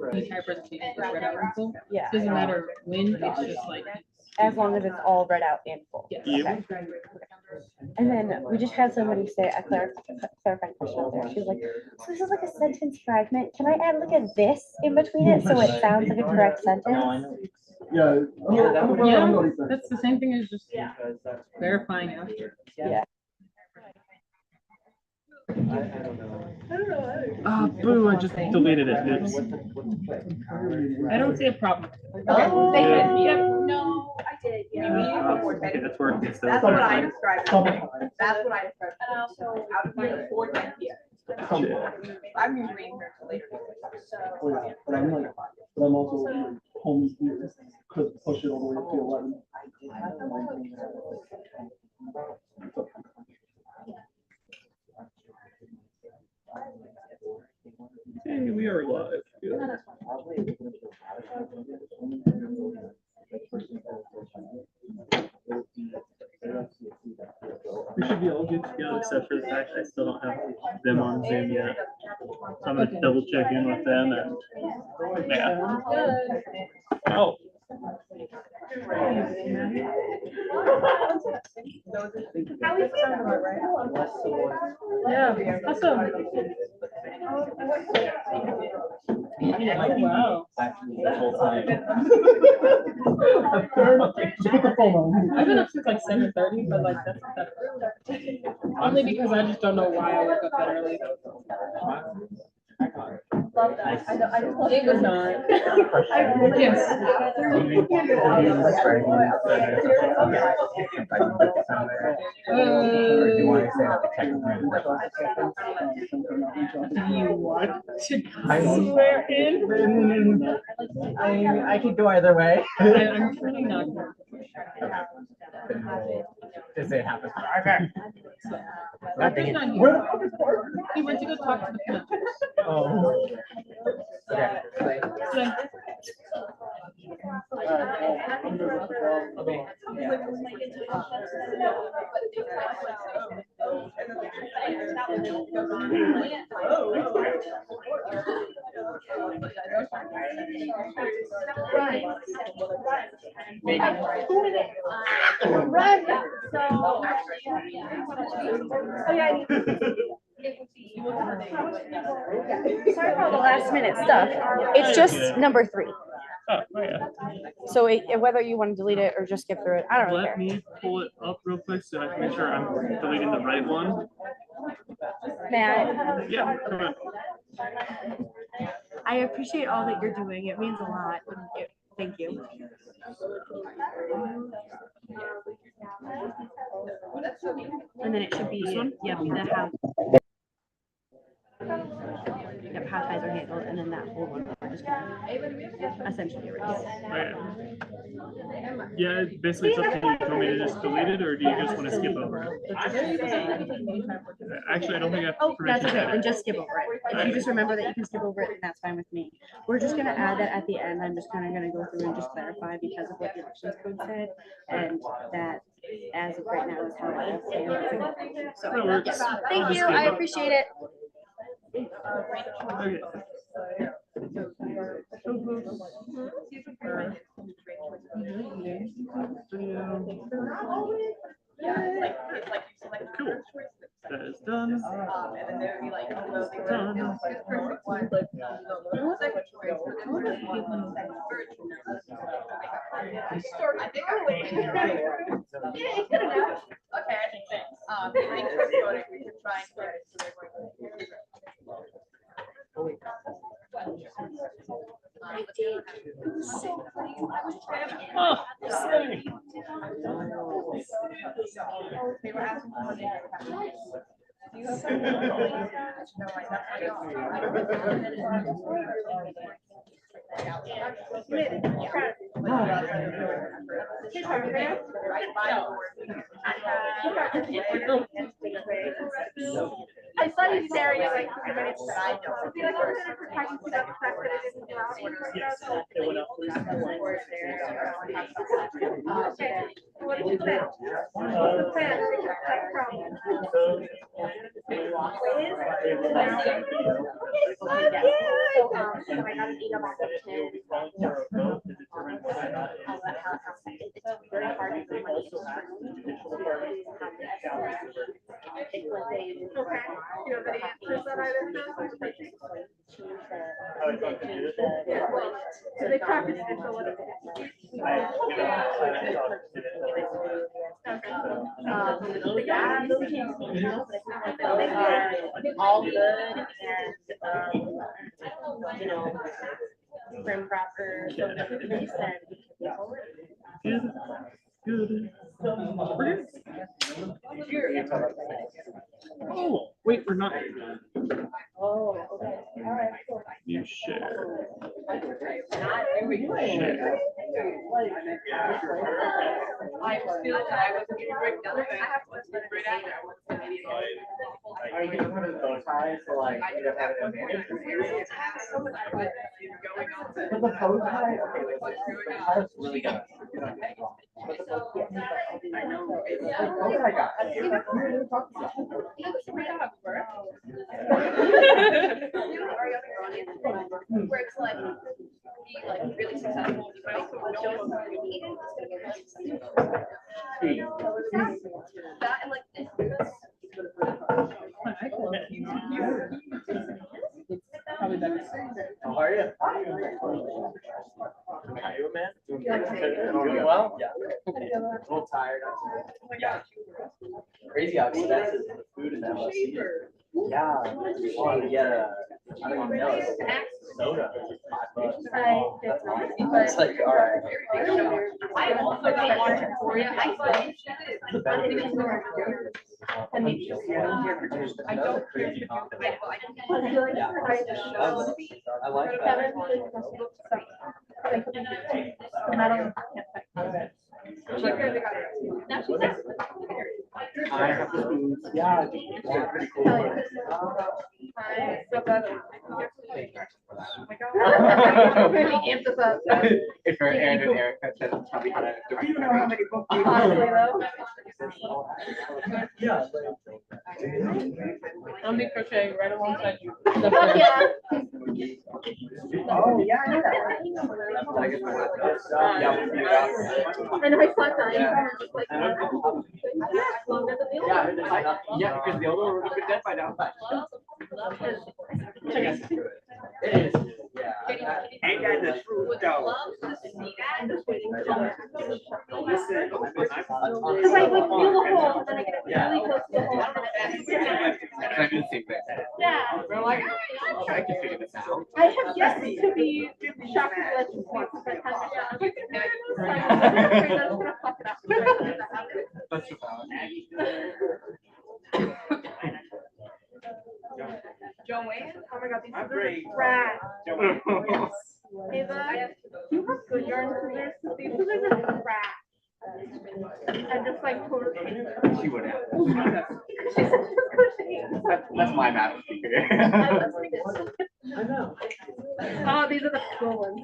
the entire presentation is read out in full. Yeah. Doesn't matter when, it's just like. As long as it's all read out in full. Yes. Okay. And then we just had somebody say a clarifying question out there. She was like, so this is like a sentence fragment. Can I add like a this in between it so it sounds like a correct sentence? Yeah. Yeah, that's the same thing as just verifying after. Yeah. Ah, boo, I just deleted it. Oops. I don't see a problem. Oh, they Yeah. did. Yep. No, I did. Yeah. Okay, that's working. So That's what I described. That's what I described. So out of my 4 10 here. I'm usually in here till later. So. But I'm also home here, could push it all the way up to 11. Hey, we are live. Yeah. We should be all good to go, except for the fact I still don't have them on Zoom yet. So I'm gonna double check in with them and yeah. Oh. Yeah, awesome. Wow. I've been up since like 7:30, but like that's not that early. Only because I just don't know why I woke up that early. It was not. Yes. Or do you want to say that the technical? Do you want to swear in? I could go either way. I'm really not. Just say it happens. Arthur's not here. He went to go talk to the planters. Oh. Okay. So, Sorry for all the last minute stuff. It's just number 3. Oh, yeah. So whether you want to delete it or just skip through it, I don't really Let care. me pull it up real quick so I can make sure I'm deleting the right one. May I? Yeah, come on. I appreciate all that you're doing. It means a lot. Thank you. And then it should be, yep, the how. Yep, how ties are handled, and then that whole one we're just gonna essentially erase. Okay. Yeah, basically it's up to you. Do you want me to just delete it, or do you just want to skip over it? Actually, I don't think I have Oh, permission that's to okay. edit. Then just skip over it. If you just remember that you can skip over it, then that's fine with me. We're just gonna add that at the end. I'm just kind of gonna go through and just clarify because of what the elections code said, and that as of right now is how it stands. So, That works. yes. I'll Thank just you. skip I it. appreciate it. Okay. Cool. That is done. And then they'd be like, oh, well, they Done. were perfect one. Second choice. I think I would. Yeah, you could have. Okay, I think thanks. Thanks for voting. We could try and get it so Oh, sorry. they were asking for I saw you staring at like 2 minutes, but I don't. I feel like I was gonna protect you about the fact that I didn't go out. Yes, it went up. Okay, what did you say? What's the plan? That's problem. So I got an email back from Tim. It's very hard to bring money into Okay. You have any answers that I didn't know? So they practice it for what it is. Yeah, those teams, they are all good and, you know, prim proper, so they said we can be forward. Good. Oh, wait, we're not. Oh, okay, all right, cool. You share. I feel like I wasn't gonna break down. I have one right after. Are you one of those guys to like, you don't have an advantage? But the bow tie, okay, the tie really good. But the bow tie got it. You know my dog work. You know Ariana Grande, where it's like be like really successful, but also know what you need. That and like this. Probably better. How are you? How are you, man? Doing well? Yeah. A little tired. Crazy how expensive the food in ASCSU. Yeah. Well, to get a, I don't even know, soda. $5. It's like, all right. I also got watch Victoria. I don't Crazy confident. Yeah. I like that. I have the food. Yeah. They're pretty cool. If you're Aaron and Erica, then tell me how to do it. Do you know how many books you Yeah. I'll be crocheting right alongside you. Yeah. Oh, yeah, I know that. I guess I want to. Yeah, we'll figure it out. And I saw that. Yeah. Like, Yeah, because the other would have been dead by now. It is, yeah. Ain't that the truth, though? Listen. because I like feel the hole and then I get really close to the hole. I do the same thing. Yeah. We're like, I can figure this out. I have yet to be shocked that it's once, but I'm just gonna fuck it up. That's the balance. Joanne? Oh my God, these I'm are great. rad. Ava, you have good yarn scissors. These scissors are rad. I'm just like totally. She would have. She's such a crochet. That's my magic secret. I know. Oh, these are the cool ones.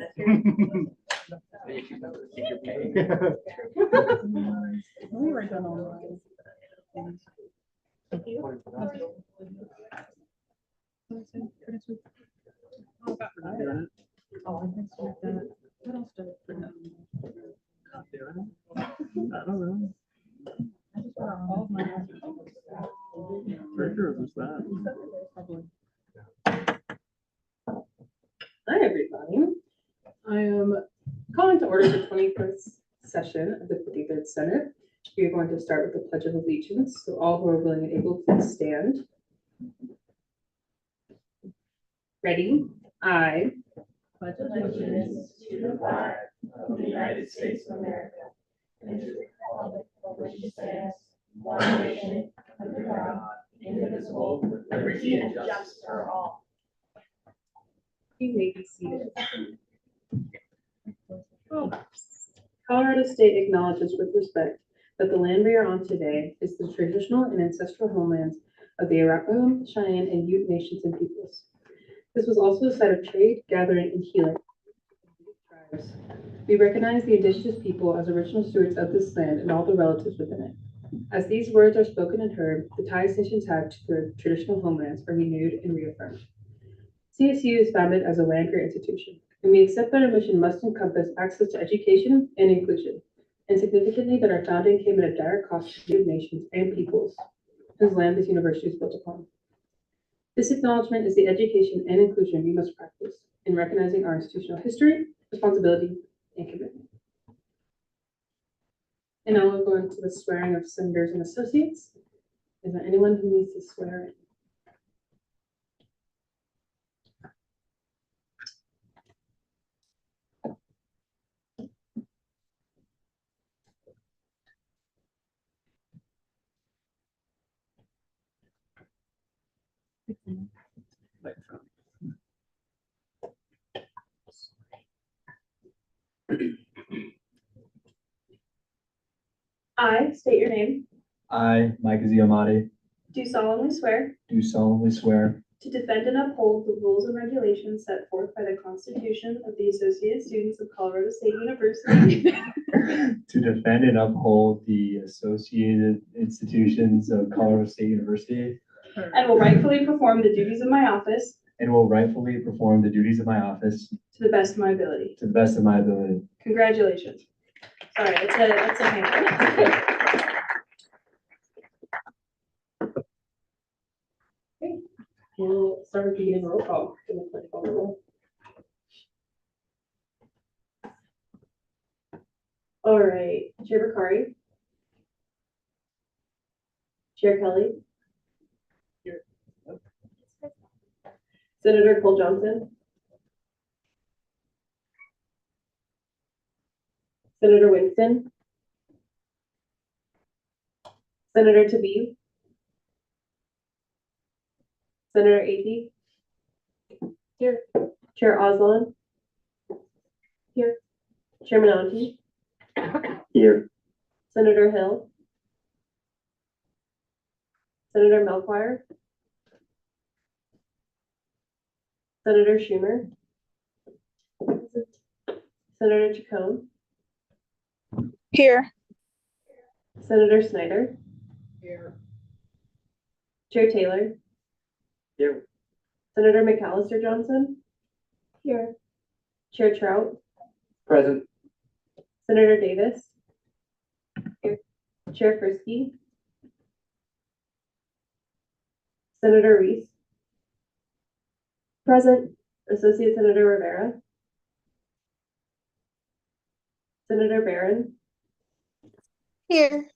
We were done online. Oh, I think so. What else did I put down? I don't know. I just wrote all of my. Treasure was that. Hi, everybody. I am calling to order the 21st session of the 53rd Senate. We are going to start with the Pledge of Allegiance. So all who are willing and able, please stand. Ready? I pledge allegiance to the flag of the United States of America and to the republic for which it stands, one nation, under God, indivisible, with liberty and justice for all. You may be seated. Colorado State acknowledges with respect that the land we are on today is the traditional and ancestral homelands of the Arapaho, Cheyenne, and Ute nations and peoples. This was also a site of trade, gathering, and healing. Tribes. We recognize the indigenous people as original stewards of this land and all the relatives within it. As these words are spoken and heard, the ties nations have to their traditional homelands are renewed and reaffirmed. CSU is founded as a land-grant institution, and we accept that our mission must encompass access to education and inclusion, and significantly that our founding came at a dire cost to Native nations and peoples whose land this university is built upon. This acknowledgement is the education and inclusion we must practice in recognizing our institutional history, responsibility, and commitment. And now we'll go into the swearing of senators and associates. Is there anyone who needs to swear in? I state your name, I, Mike Ziamati, do solemnly swear do solemnly swear to defend and uphold the rules and regulations set forth by the Constitution of the Associated Students of Colorado State University to defend and uphold the Associated Institutions of Colorado State University and will rightfully perform the duties of my office and will rightfully perform the duties of my office to the best of my ability. to the best of my ability. Congratulations. Sorry, it's a hand. We'll start with beginning roll call. We'll play call roll. All right, Chair Bakari. Chair Kelly. Here. Senator Cole Johnson. Senator Winston. Senator Tabib. Senator Ady. Here. Chair Oslan. Here. Chairman Auntie. Here. Senator Hill. Senator Melchior. Senator Schumer. Senator Chacon. Here. Senator Snyder. Here. Chair Taylor. Here. Senator McAllister Johnson. Here. Chair Trout. Present. Senator Davis. Here. Chair Frisky. Senator Reese. Present. Associate Senator Rivera. Senator Barron. Here.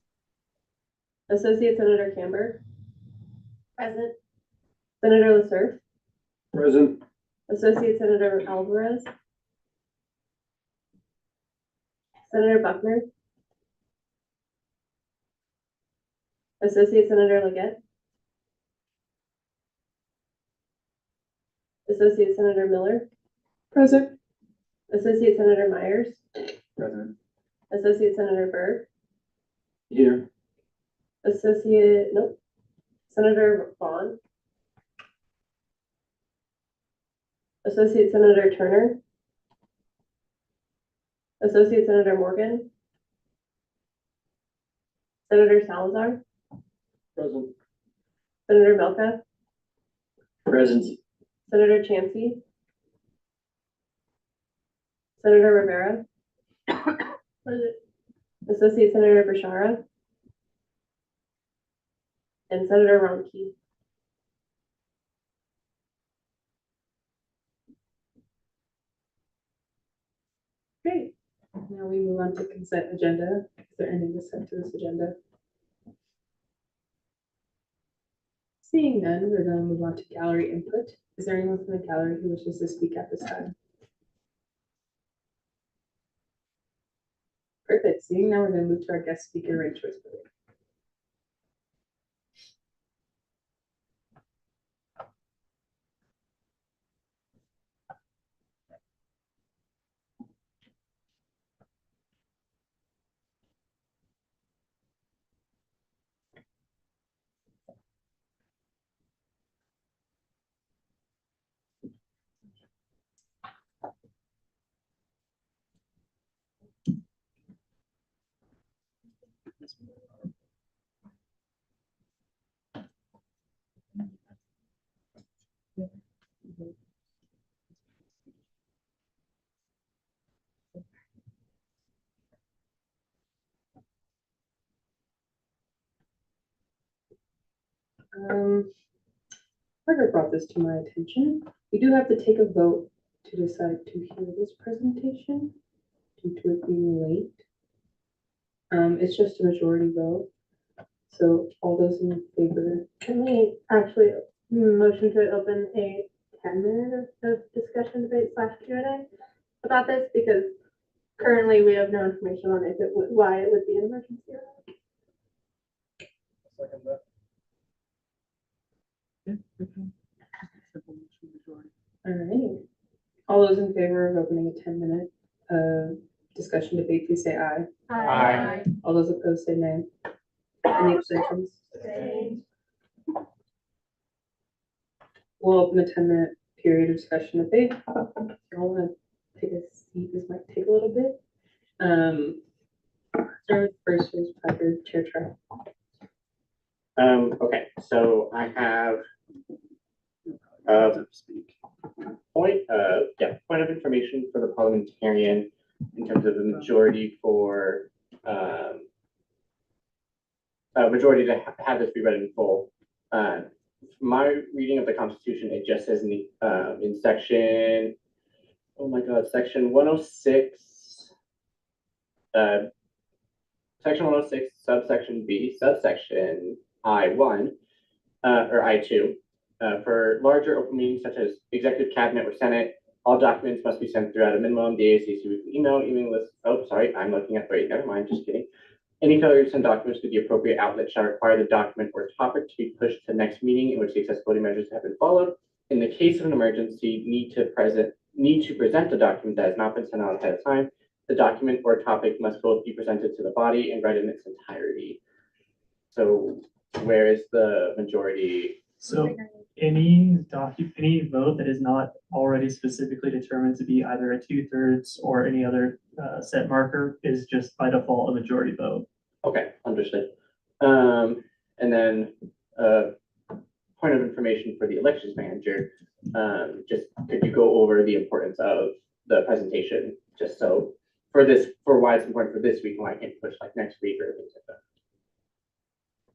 Associate Senator Camber. Present. Senator LaSurf. Present. Associate Senator Alvarez. Senator Buckner. Associate Senator Leggett. Associate Senator Miller. Present. Associate Senator Myers. Present. Associate Senator Berg. Here. Senator Vaughn. Associate Senator Turner. Associate Senator Morgan. Senator Salazar. Present. Senator Belka. Present. Senator Chansey. Senator Rivera. Associate Senator Bashara. And Senator Ronke. Great. Now we move on to consent agenda. Is there anything to send to this agenda? Seeing none, we're going to move on to gallery input. Is there anyone from the gallery who wishes to speak at this time? Perfect. Seeing now, we're going to move to our guest speaker, Ray Choice. Parker brought this to my attention. We do have to take a vote to decide to hear this presentation due to it being late. It's just a majority vote. So all those in favor, Can we actually motion to open a 10-minute of discussion debate / Q&A about this? Because currently we have no information on if it would, why it would be an emergency. Second that. all right. All those in favor of opening a 10-minute discussion debate, please say aye. Aye. All those opposed say nay. Any abstentions? We'll open a 10-minute period of discussion debate. If you all want to take a seat, this might take a little bit. Start with first is Parker, Chair Trout. Okay, so I have point of information for the parliamentarian in terms of the majority for majority to have this be read in full. My reading of the Constitution, it just says in section, oh my God, section 106, section 106, subsection B, subsection I1, or I2, for larger open meetings such as executive cabinet or senate, all documents must be sent throughout a minimum. The ASCSU weekly emailing list. Oh, sorry, I'm looking at, wait, never mind, just kidding. Any failure to send documents to the appropriate outlet shall require the document or topic to be pushed to the next meeting in which the accessibility measures have been followed. In the case of an emergency, need to present a document that has not been sent out ahead of time. The document or topic must both be presented to the body and read in its entirety. So where is the majority? So any vote that is not already specifically determined to be either a 2/3 or any other set marker is just by default a majority vote. Okay, understood. And then point of information for the elections manager. Just could you go over the importance of the presentation, just so for why it's important for this week and why I can't push like next week or things like that.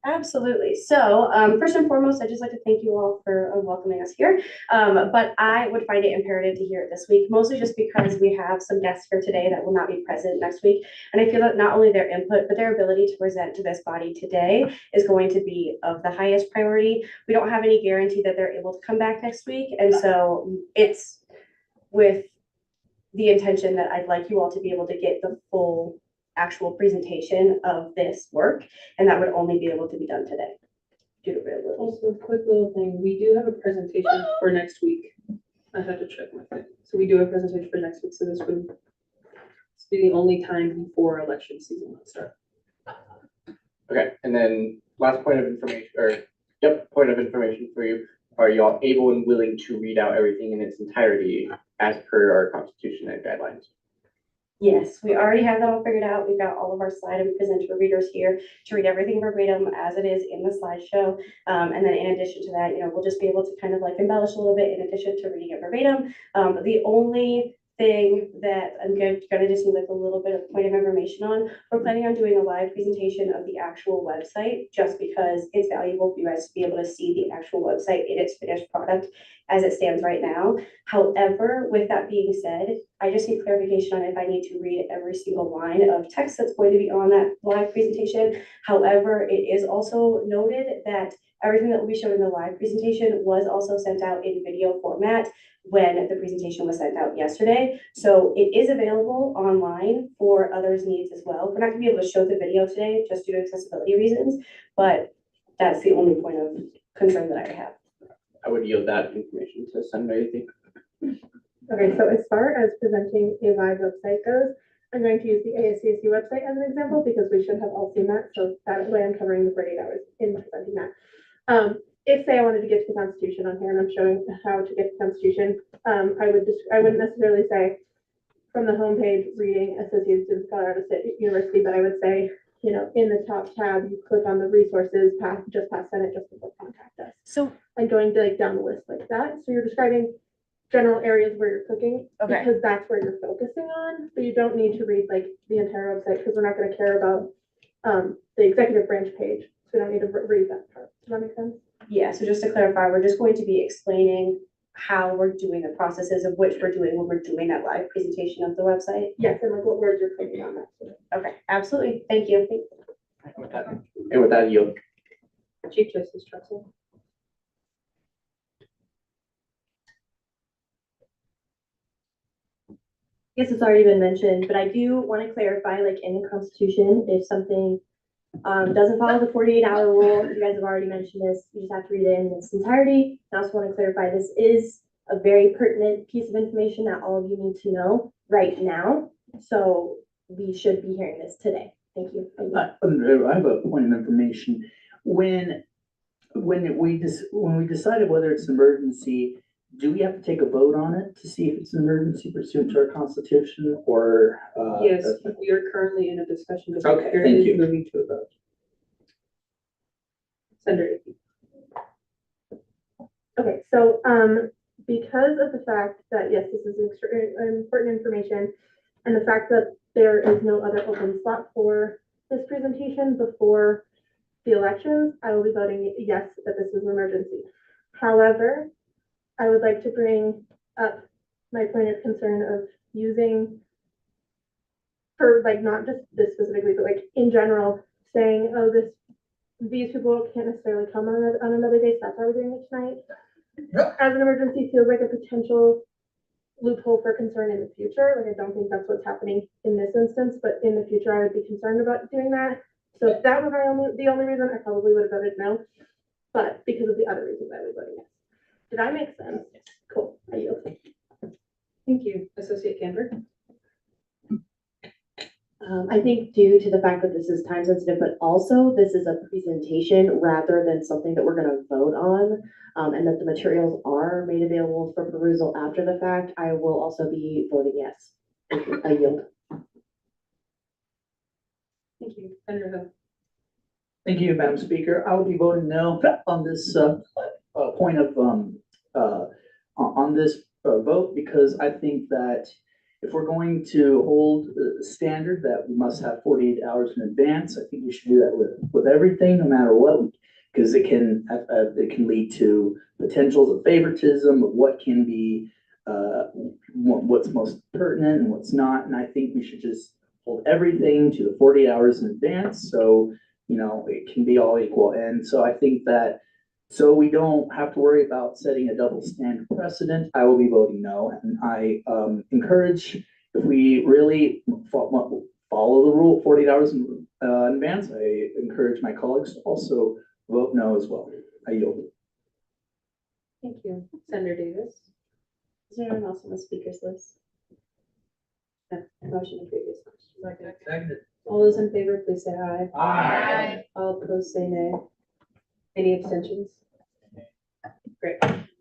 Absolutely. So first and foremost, I'd just like to thank you all for welcoming us here. But I would find it imperative to hear it this week, mostly just because we have some guests here today that will not be present next week. And I feel that not only their input, but their ability to present to this body today is going to be of the highest priority. We don't have any guarantee that they're able to come back next week. And so it's with the intention that I'd like you all to be able to get the full actual presentation of this work, and that would only be able to be done today due to availability. Also, a quick little thing, we do have a presentation for next week. I have to check my thing. So we do have a presentation for next week, so this would be the only time before election season would start. Okay, and then last point of information, point of information for you. Are y'all able and willing to read out everything in its entirety as per our Constitution and guidelines? Yes, we already have that all figured out. We've got all of our slide and presenter readers here to read everything verbatim as it is in the slideshow. And then in addition to that, we'll just be able to kind of like embellish a little bit in addition to reading it verbatim. The only thing that I'm going to just need like a little bit of point of information on, we're planning on doing a live presentation of the actual website just because it's valuable for you guys to be able to see the actual website in its finished product as it stands right now. However, with that being said, I just need clarification on if I need to read every single line of text that's going to be on that live presentation. However, it is also noted that everything that will be shown in the live presentation was also sent out in video format when the presentation was sent out yesterday. So it is available online for others' needs as well. We're not gonna be able to show the video today just due to accessibility reasons, but that's the only point of concern that I have. I would yield that information to Sunday, I think. Okay, so as far as presenting a live website goes, I'm going to use the ASCSU website as an example because we should have all seen that. So that way I'm covering the 48 hours in presenting that. If say I wanted to get to the Constitution on here and I'm showing how to get to the Constitution, I wouldn't necessarily say from the homepage reading Associated Students of Colorado State University, but I would say in the top tab, you click on the resources, just past Senate, just before contact us. So, And going to down the list like that. So you're describing general areas where you're clicking okay, because that's where you're focusing on, but you don't need to read like the entire website because we're not going to care about the executive branch page. So we don't need to read that part. Does that make sense? Yeah, so just to clarify, we're just going to be explaining how we're doing the processes of which we're doing when we're doing that live presentation of the website. Yes, and like what words you're clicking on that. Okay, absolutely. Thank you. And with that, yield. Chief Justice Tressel. Guess it's already been mentioned, but I do want to clarify, like in the Constitution, if something doesn't follow the 48-hour rule, you guys have already mentioned this, you just have to read it in its entirety. I also want to clarify, this is a very pertinent piece of information that all of you need to know right now. So we should be hearing this today. Thank you. I have a point of information. When we decided whether it's an emergency, do we have to take a vote on it to see if it's an emergency pursuant to our constitution or? Yes, we are currently in a discussion. Okay, There thank is you. moving to a vote. Senator Icky. Okay, so because of the fact that, yes, this is important information, and the fact that there is no other open slot for this presentation before the elections, I will be voting yes that this is an emergency. However, I would like to bring up my point of concern of using, for like not just this specifically, but like in general, saying, oh, these people can't necessarily come on another day, so that's why we're doing it tonight. As an emergency feels like a potential loophole for concern in the future. Like I don't think that's what's happening in this instance, but in the future I would be concerned about doing that. So if that was the only reason, I probably would have voted no. But because of the other reasons, I would vote yes. Did I make sense? Cool. I yield. Thank you. Associate Canberra. I think due to the fact that this is time sensitive, but also this is a presentation rather than something that we're going to vote on, and that the materials are made available for perusal after the fact, I will also be voting yes. I yield. Thank you. Senator Hill. Thank you, Madam Speaker. I will be voting no on this point of on this vote because I think that if we're going to hold the standard that we must have 48 hours in advance, I think we should do that with everything, no matter what, because it can lead to potentials of favoritism, of what can be what's most pertinent and what's not. And I think we should just hold everything to the 48 hours in advance, so it can be all equal. And so I think that, so we don't have to worry about setting a double standard precedent, I will be voting no. And I encourage, if we really follow the rule 48 hours in advance, I encourage my colleagues to also vote no as well. I yield. Thank you. Senator Davis. Is there anyone else on the speakers list? Motion to previous question. Second. All those in favor, please say aye. Aye. All opposed, say nay. Any abstentions? Great.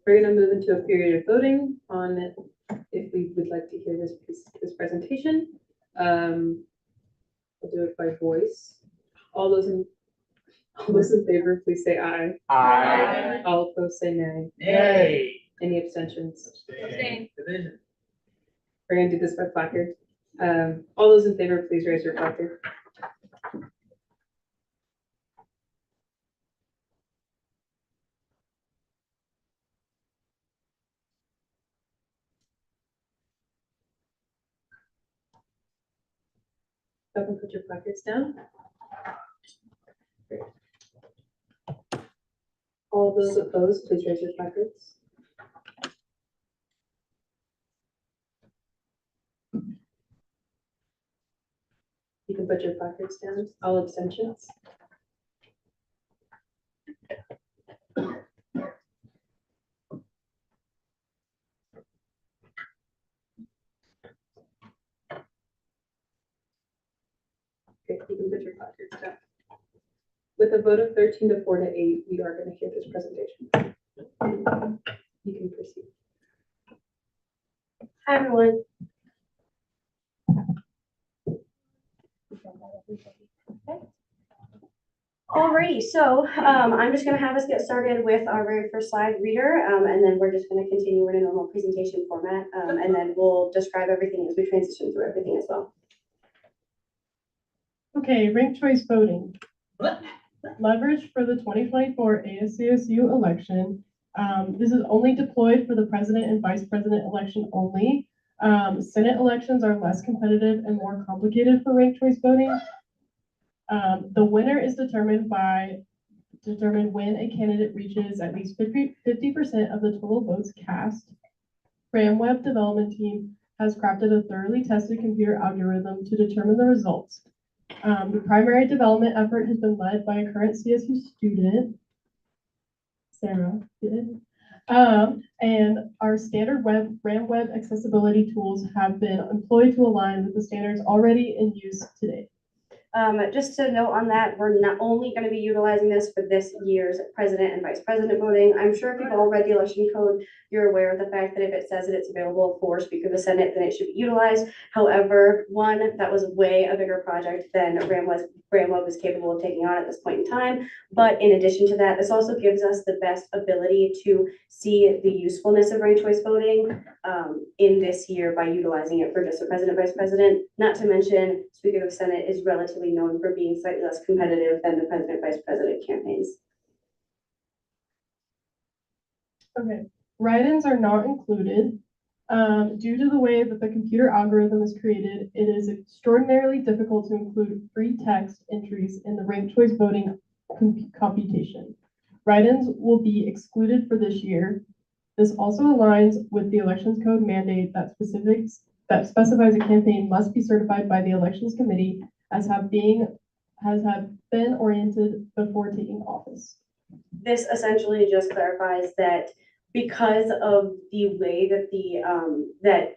We're going to move into a period of voting on if we would like to hear this presentation. We'll do it by voice. All those in favor, please say aye. Aye. All opposed, say nay. Nay. Any abstentions? Abstain. Division. We're going to do this by placard. All those in favor, please raise your placard. Go and put your placards down. Great. All those opposed, please raise your placards. You can put your placards down. All abstentions. Okay, you can put your placards down. With a vote of 13 to 4 to 8, we are going to hear this presentation. You can proceed. Hi, everyone. Okay. Alrighty, so I'm just gonna have us get started with our very first slide reader, and then we're just gonna continue in a normal presentation format, and then we'll describe everything as we transition through everything as well. Okay, ranked choice voting. Leverage for the 2024 ASCSU election. This is only deployed for the president and vice president election only. Senate elections are less competitive and more complicated for ranked choice voting. The winner is determined when a candidate reaches at least 50% of the total votes cast. Web development team has crafted a thoroughly tested computer algorithm to determine the results. The primary development effort has been led by a current CSU student, Sarah did. And our standard web accessibility tools have been employed to align with the standards already in use today. Just to note on that, we're not only going to be utilizing this for this year's president and vice president voting. I'm sure if you've all read the election code, you're aware of the fact that if it says that it's available for Speaker of the Senate, then it should be utilized. However, one, that was way a bigger project than Ramweb was capable of taking on at this point in time. But in addition to that, this also gives us the best ability to see the usefulness of ranked choice voting in this year by utilizing it for just the president, vice president. Not to mention, Speaker of the Senate is relatively known for being slightly less competitive than the president, vice president campaigns. Okay, write-ins are not included. Due to the way that the computer algorithm is created, it is extraordinarily difficult to include free text entries in the ranked choice voting computation. Write-ins will be excluded for this year. This also aligns with the elections code mandate that specifies a campaign must be certified by the elections committee as have been oriented before taking office. This essentially just clarifies that because of the way that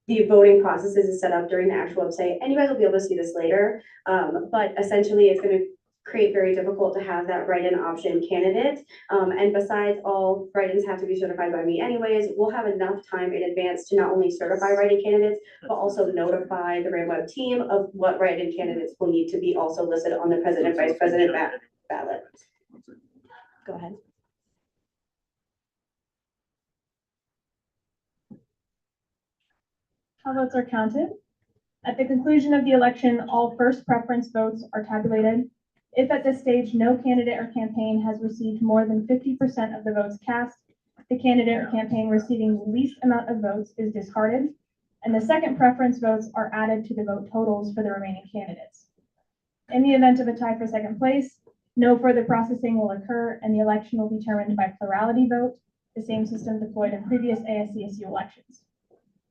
the voting process is set up during the actual website, and you guys will be able to see this later, but essentially it's going to create very difficult to have that write-in option candidate. And besides, all write-ins have to be certified by me anyways. We'll have enough time in advance to not only certify write-in candidates, but also notify the Ramweb team of what write-in candidates will need to be also listed on the president, vice president ballot. Go ahead. How votes are counted. At the conclusion of the election, all first preference votes are tabulated. If at this stage no candidate or campaign has received more than 50% of the votes cast, the candidate or campaign receiving the least amount of votes is discarded, and the second preference votes are added to the vote totals for the remaining candidates. In the event of a tie for second place, no further processing will occur, and the election will be determined by plurality vote, the same system deployed in previous ASCSU elections.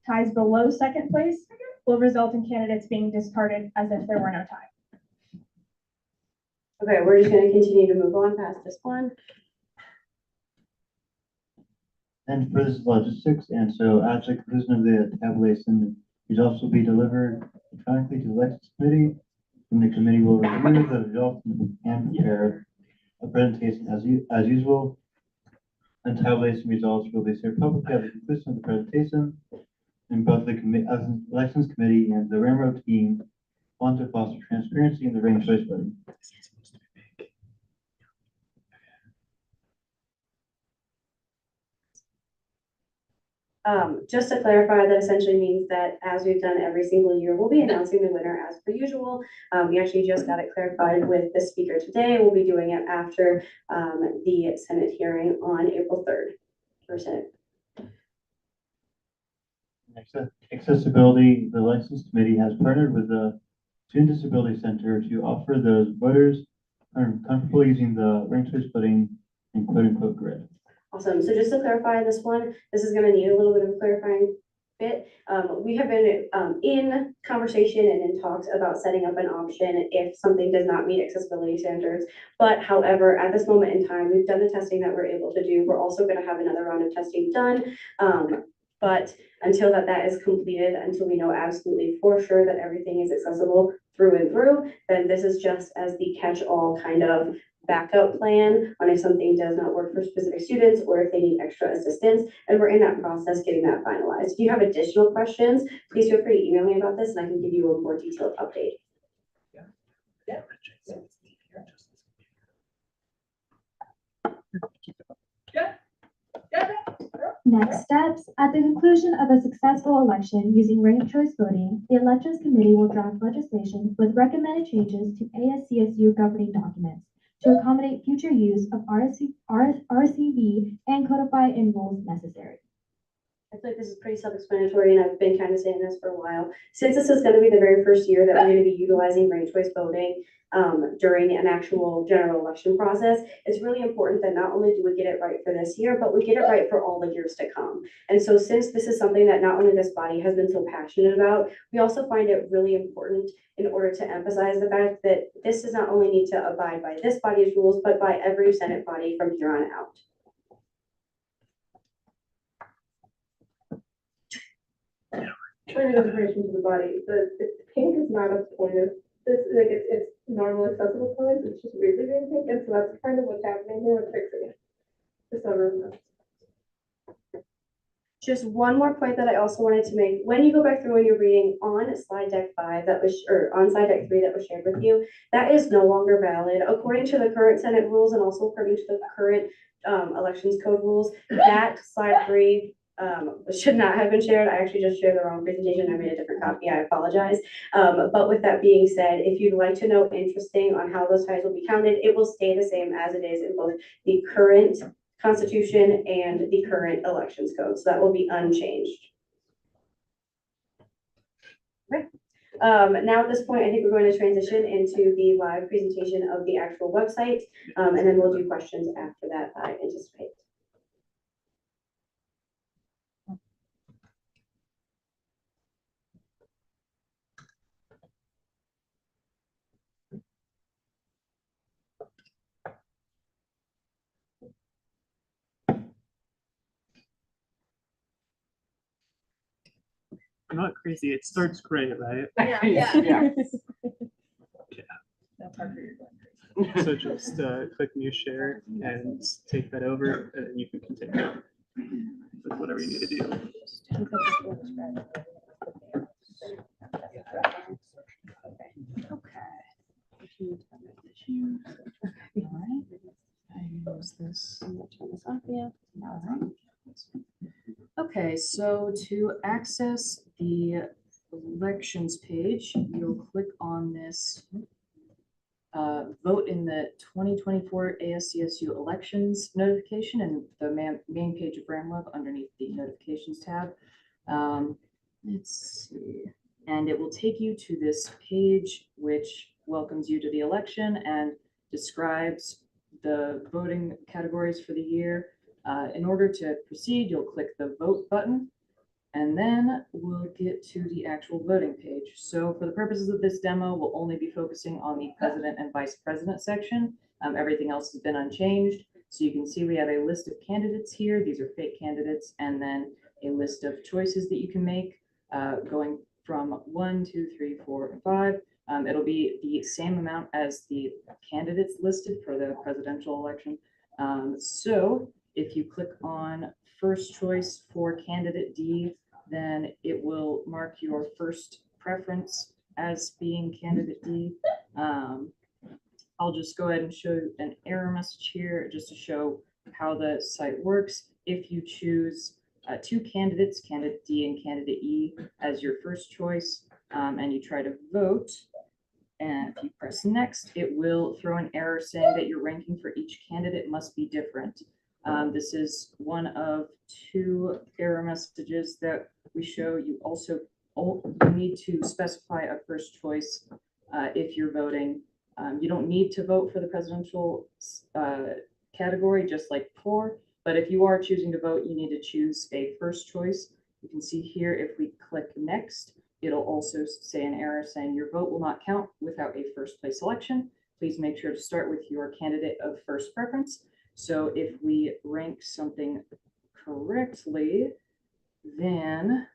Ties below second place will result in candidates being discarded as if there were no tie. Okay, we're just going to continue to move on past this one. And for this logistics, and so at the conclusion of the tabulation, results will be delivered electronically to the elections committee, and the committee will review the results and prepare a presentation as usual. And tabulation results will be shared publicly at the conclusion of the presentation. And both the elections committee and the Ramroad team want to foster transparency in the ranked choice voting. Just to clarify, that essentially means that as we've done every single year, we'll be announcing the winner as per usual. We actually just got it clarified with the speaker today. We'll be doing it after the Senate hearing on April 3rd for Senate. Accessibility, the License Committee has partnered with the Student Disability Center to offer those voters who are comfortable using the ranked choice voting and quote-unquote grid. Awesome. So just to clarify this one, this is going to need a little bit of a clarifying bit. We have been in conversation and in talks about setting up an option if something does not meet accessibility standards. But however, at this moment in time, we've done the testing that we're able to do. We're also going to have another round of testing done. But until that is completed, until we know absolutely for sure that everything is accessible through and through, then this is just as the catch-all kind of backup plan on if something does not work for specific students or if they need extra assistance. And we're in that process getting that finalized. If you have additional questions, please feel free to email me about this and I can give you a more detailed update. Next steps, at the conclusion of a successful election using ranked choice voting, the Elections Committee will draft legislation with recommended changes to ASCSU governing documents to accommodate future use of RCV and codify in rules necessary. I feel like this is pretty self-explanatory, and I've been kind of saying this for a while. Since this is going to be the very first year that we're going to be utilizing ranked choice voting during an actual general election process, it's really important that not only do we get it right for this year, but we get it right for all the years to come. And so since this is something that not only this body has been so passionate about, we also find it really important in order to emphasize the fact that this does not only need to abide by this body's rules, but by every Senate body from here on out. Point of information to the body, the pink is not a point of, this, like, it's normal accessible colors, it's just weirdly being pink, and so that's kind of what's happening here with fixing it. Just so everyone knows. Just one more point that I also wanted to make. When you go back through and you're reading on slide deck 5 that was, or on slide deck 3 that was shared with you, that is no longer valid. According to the current Senate rules and also according to the current elections code rules, that slide 3 should not have been shared. I actually just shared the wrong presentation. I made a different copy. I apologize. But with that being said, if you'd like to know interesting on how those ties will be counted, it will stay the same as it is in both the current Constitution and the current elections code. So that will be unchanged. Okay. Now at this point, I think we're going to transition into the live presentation of the actual website, and then we'll do questions after that, I anticipate. I'm not crazy. It starts gray, right? Yeah. Yeah. That's hard for your So just click new share and take that over, and then you can continue with whatever you need to do. Okay, so to access the elections page, you'll click on this vote in the 2024 ASCSU elections notification and the main page of RamWeb underneath the notifications tab. Let's see. And it will take you to this page, which welcomes you to the election and describes the voting categories for the year. In order to proceed, you'll click the vote button, and then we'll get to the actual voting page. So for the purposes of this demo, we'll only be focusing on the president and vice president section. Everything else has been unchanged. So you can see we have a list of candidates here. These are fake candidates, and then a list of choices that you can make going from 1, 2, 3, 4, and 5. It'll be the same amount as the candidates listed for the presidential election. So if you click on first choice for candidate D, then it will mark your first preference as being candidate D. I'll just go ahead and show an error message here just to show how the site works. If you choose two candidates, candidate D and candidate E, as your first choice, and you try to vote, and if you press next, it will throw an error saying that your ranking for each candidate must be different. This is one of 2 error messages that we show. You also need to specify a first choice if you're voting. You don't need to vote for the presidential category, just like before, but if you are choosing to vote, you need to choose a first choice. You can see here, if we click next, it'll also say an error saying your vote will not count without a first place selection. Please make sure to start with your candidate of first preference. So if we rank something correctly, then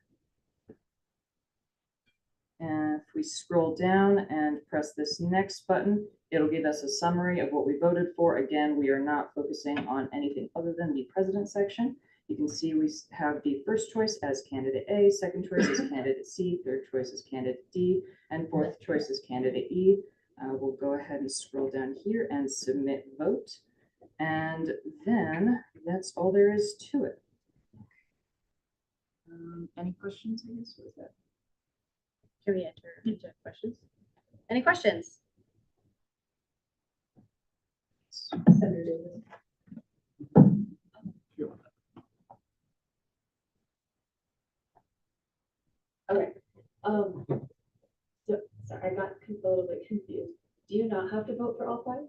if we scroll down and press this next button, it'll give us a summary of what we voted for. Again, we are not focusing on anything other than the president section. You can see we have the first choice as candidate A, second choice is candidate C, third choice is candidate D, and fourth choice is candidate E. We'll go ahead and scroll down here and submit vote. And then that's all there is to it. Any questions, I guess, was that? Can we enter into questions? Any questions? Senator Davis. Okay, so, sorry, I got a little bit confused. Do you not have to vote for all five?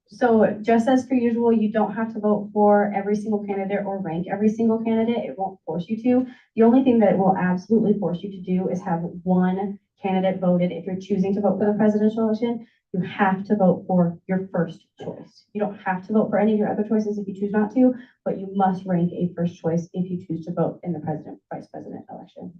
So just as per usual, you don't have to vote for every single candidate or rank every single candidate. It won't force you to. The only thing that it will absolutely force you to do is have one candidate voted. If you're choosing to vote for the presidential election, you have to vote for your first choice. You don't have to vote for any of your other choices if you choose not to, but you must rank a first choice if you choose to vote in the president, vice president election.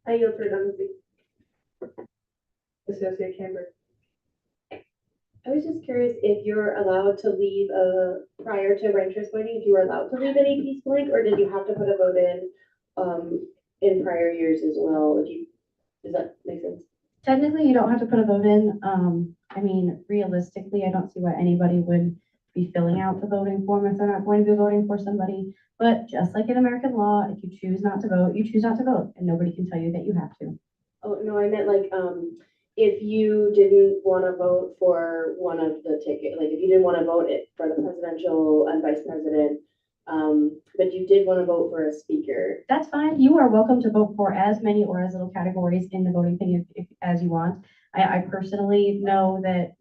I yield for redundancy. Associate Camber. I was just curious if you're allowed to leave prior to ranked choice voting, if you were allowed to leave any piece blank, or did you have to put a vote in prior years as well? Does that make sense? Technically, you don't have to put a vote in. I mean, realistically, I don't see why anybody would be filling out the voting form if they're not going to be voting for somebody. But just like in American law, if you choose not to vote, you choose not to vote, and nobody can tell you that you have to. Oh, no, I meant like, if you didn't want to vote for one of the ticket, like if you didn't want to vote it for the presidential and vice president, but you did want to vote for a speaker. That's fine. You are welcome to vote for as many or as little categories in the voting thing as you want. I personally know that,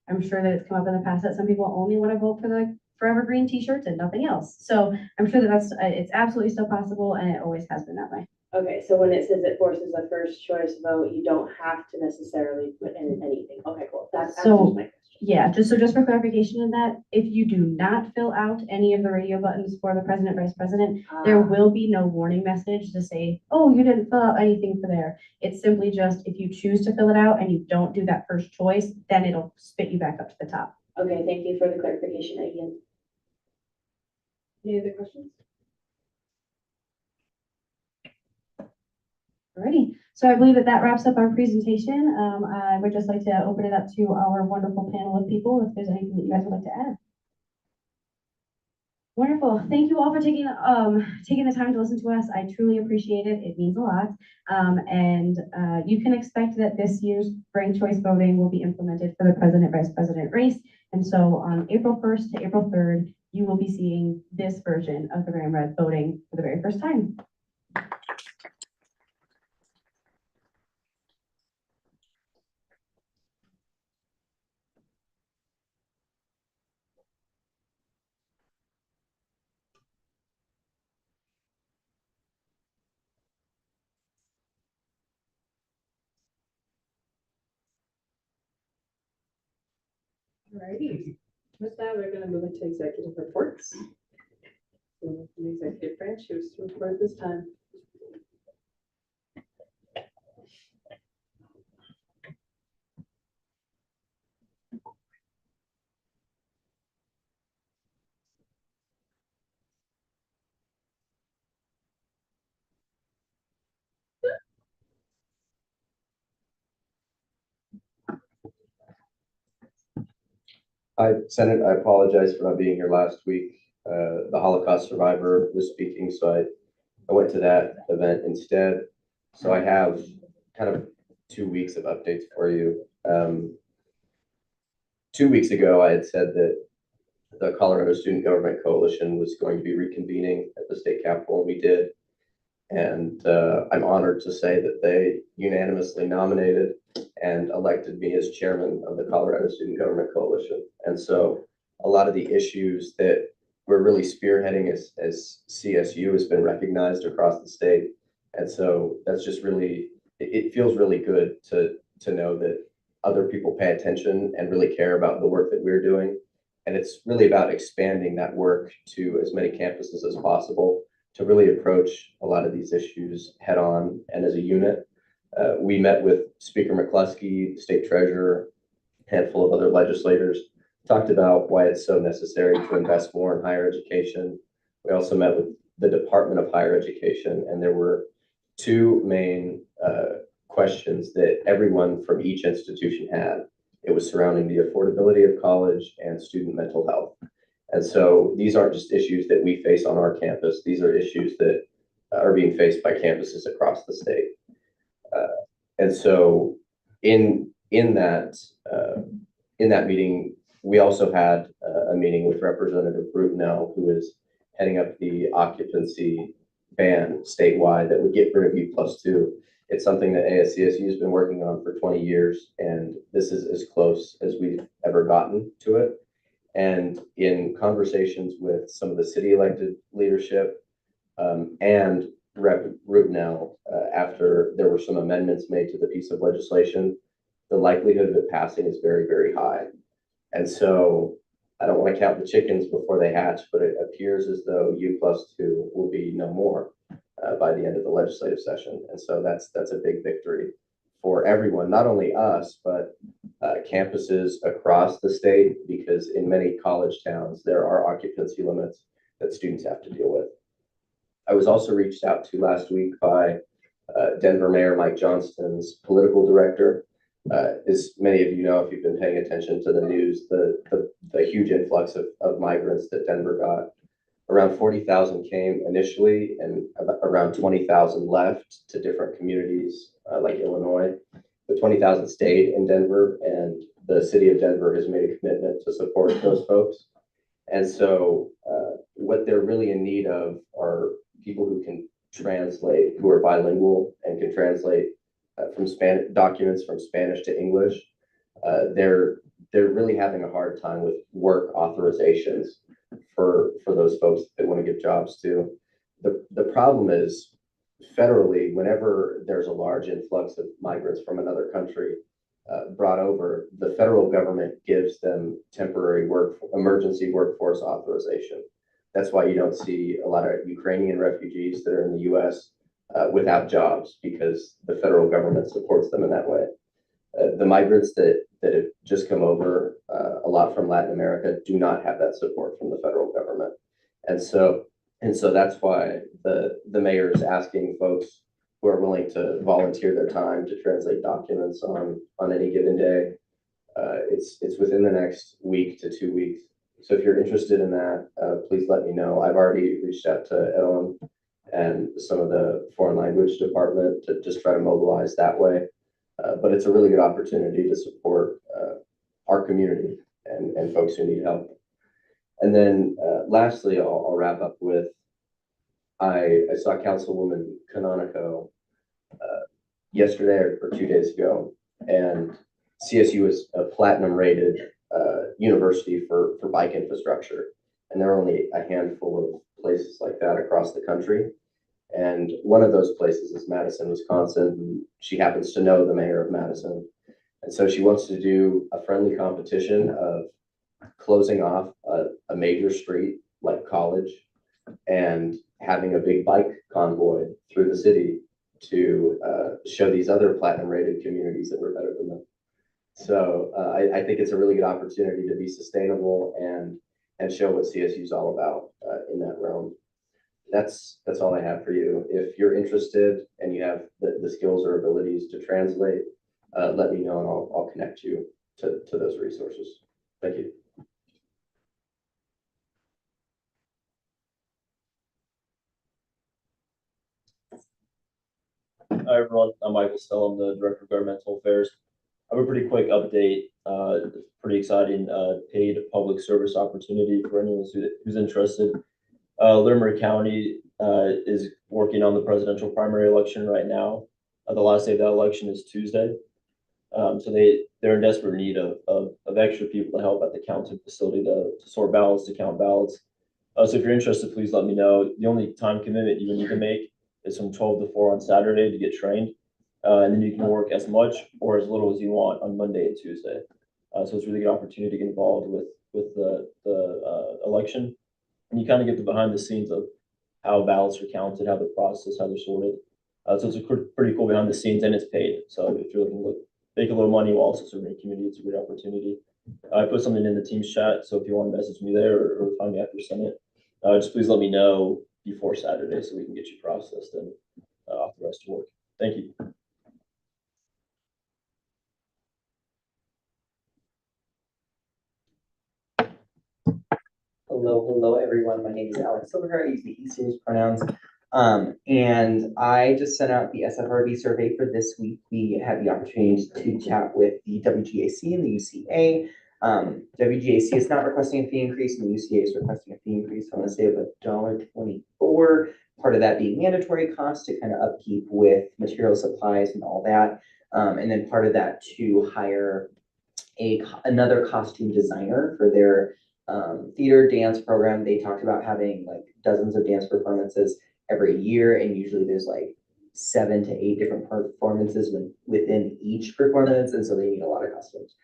I'm sure that it's come up in the past that some people only want to vote for the forever green t-shirts and nothing else. So I'm sure that it's absolutely still possible, and it always has been that way. Okay, so when it says it forces a first choice vote, you don't have to necessarily put in anything. Okay, cool. That answers my question. Yeah, just for clarification on that, if you do not fill out any of the radio buttons for the president, vice president, there will be no warning message to say, oh, you didn't fill out anything for there. It's simply just, if you choose to fill it out and you don't do that first choice, then it'll spit you back up to the top. Okay, thank you for the clarification again. Any other questions? Alrighty, so I believe that wraps up our presentation. I would just like to open it up to our wonderful panel of people, if there's anything that you guys would like to add. Wonderful. Thank you all for taking the time to listen to us. I truly appreciate it. It means a lot. You can expect that this year's ranked choice voting will be implemented for the president, vice president race. And so on April 1st to April 3rd, you will be seeing this version of the Ramrod voting for the very first time. Alrighty, with that, we're gonna move into executive reports. So, the executive branch, who's to report this time? Senate, I apologize for not being here last week. The Holocaust survivor was speaking, so I went to that event instead. So I have kind of 2 weeks of updates for you. 2 weeks ago, I had said that the Colorado Student Government Coalition was going to be reconvening at the state capitol, and we did. And I'm honored to say that they unanimously nominated and elected me as chairman of the Colorado Student Government Coalition. And so a lot of the issues that we're really spearheading as CSU has been recognized across the state. And so that's just really, it feels really good to know that other people pay attention and really care about the work that we're doing. And it's really about expanding that work to as many campuses as possible to really approach a lot of these issues head on and as a unit. We met with Speaker McCluskey, the state treasurer, a handful of other legislators, talked about why it's so necessary to invest more in higher education. We also met with the Department of Higher Education, and there were two main questions that everyone from each institution had. It was surrounding the affordability of college and student mental health. And so these aren't just issues that we face on our campus. These are issues that are being faced by campuses across the state. And so in that meeting, we also had a meeting with Representative Brutenell, who is heading up the occupancy ban statewide that would get rid of U+2. It's something that ASCSU has been working on for 20 years, and this is as close as we've ever gotten to it. And in conversations with some of the city elected leadership and Rep. Brutenell, after there were some amendments made to the piece of legislation, the likelihood of it passing is very, very high. And so I don't want to count the chickens before they hatch, but it appears as though U+2 will be no more by the end of the legislative session. And so that's a big victory for everyone, not only us, but campuses across the state, because in many college towns, there are occupancy limits that students have to deal with. I was also reached out to last week by Denver Mayor Mike Johnston's political director. As many of you know, if you've been paying attention to the news, the huge influx of migrants that Denver got. Around 40,000 came initially, and around 20,000 left to different communities like Illinois. The 20,000 stayed in Denver, and the city of Denver has made a commitment to support those folks. And so what they're really in need of are people who can translate, who are bilingual and can translate from documents from Spanish to English. They're really having a hard time with work authorizations for those folks that want to give jobs to. The problem is, federally, whenever there's a large influx of migrants from another country brought over, the federal government gives them temporary emergency workforce authorization. That's why you don't see a lot of Ukrainian refugees that are in the US without jobs, because the federal government supports them in that way. The migrants that have just come over, a lot from Latin America, do not have that support from the federal government. And so that's why the mayor is asking folks who are willing to volunteer their time to translate documents on any given day. It's within the next week to 2 weeks. So if you're interested in that, please let me know. I've already reached out to Ellen and some of the foreign language department to just try to mobilize that way. But it's a really good opportunity to support our community and folks who need help. And then lastly, I'll wrap up with, I saw Councilwoman Canonico yesterday or 2 days ago, and CSU is a platinum rated university for bike infrastructure. And there are only a handful of places like that across the country. And one of those places is Madison, Wisconsin. She happens to know the mayor of Madison. And so she wants to do a friendly competition of closing off a major street like College and having a big bike convoy through the city to show these other platinum rated communities that we're better than them. So I think it's a really good opportunity to be sustainable and show what CSU is all about in that realm. That's all I have for you. If you're interested and you have the skills or abilities to translate, let me know and I'll connect you to those resources. Thank you. Hi, everyone. I'm Michael Stell. I'm the Director of Governmental Affairs. I have a pretty quick update. Pretty exciting paid public service opportunity for anyone who's interested. Larimer County is working on the presidential primary election right now. The last day of that election is Tuesday. So they're in desperate need of extra people to help at the counting facility to sort ballots, to count ballots. So if you're interested, please let me know. The only time commitment you would need to make is from 12 to 4 on Saturday to get trained. And then you can work as much or as little as you want on Monday and Tuesday. So it's a really good opportunity to get involved with the election. And you kind of get the behind the scenes of how ballots are counted, how they're processed, how they're sorted. So it's a pretty cool behind the scenes, and it's paid. So if you're looking to make a little money while also serving the community, it's a great opportunity. I put something in the Teams chat, so if you want to message me there or find me after Senate, just please let me know before Saturday so we can get you processed and authorized to work. Thank you. Hello, everyone. My name is Alex Silverhart. I use the he series pronouns. And I just sent out the SFRB survey for this week. We had the opportunity to chat with the WGAC and the UCA. WGAC is not requesting a fee increase, and the UCA is requesting a fee increase. I want to say of $1.24. Part of that being mandatory costs to kind of upkeep with material supplies and all that. And then part of that to hire another costume designer for their theater dance program. They talked about having like dozens of dance performances every year, and usually there's like 7 to 8 different performances within each performance, and so they need a lot of costumes.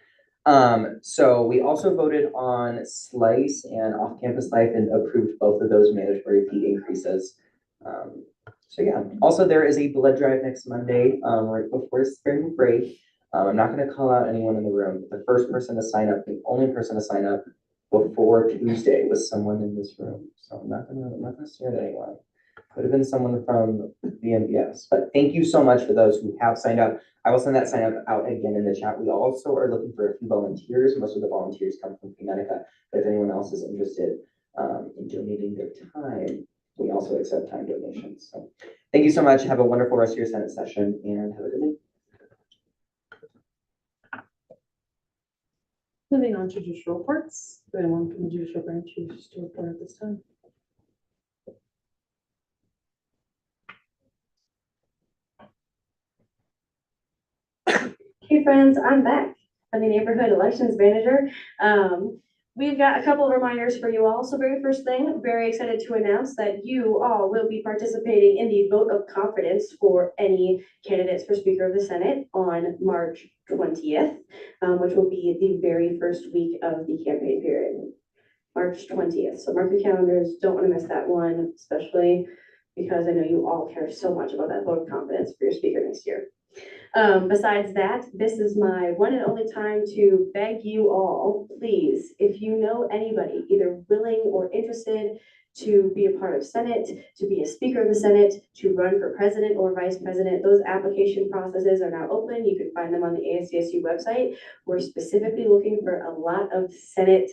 So we also voted on Slice and Off-Campus Life and approved both of those mandatory fee increases. So yeah, also there is a blood drive next Monday, right before spring break. I'm not going to call out anyone in the room. The first person to sign up, the only person to sign up before Tuesday was someone in this room. So I'm not gonna stare at anyone. Could have been someone from the MBS, but thank you so much for those who have signed up. I will send that sign up out again in the chat. We also are looking for a few volunteers. Most of the volunteers come from Connecticut, but if anyone else is interested in donating their time, we also accept time donations. So thank you so much. Have a wonderful rest of your Senate session and have a good night. Moving on to judicial reports. Do anyone from the judicial branch choose to report at this time? Hey friends, I'm back. I'm the neighborhood elections manager. We've got a couple of reminders for you all. So very first thing, very excited to announce that you all will be participating in the vote of confidence for any candidates for Speaker of the Senate on March 20th, which will be the very first week of the campaign period, March 20th. So mark your calendars, don't want to miss that one, especially because I know you all care so much about that vote of confidence for your speaker next year. Besides that, this is my one and only time to beg you all, please, if you know anybody either willing or interested to be a part of Senate, to be a Speaker of the Senate, to run for president or vice president, those application processes are now open. You can find them on the ASCSU website. We're specifically looking for a lot of Senate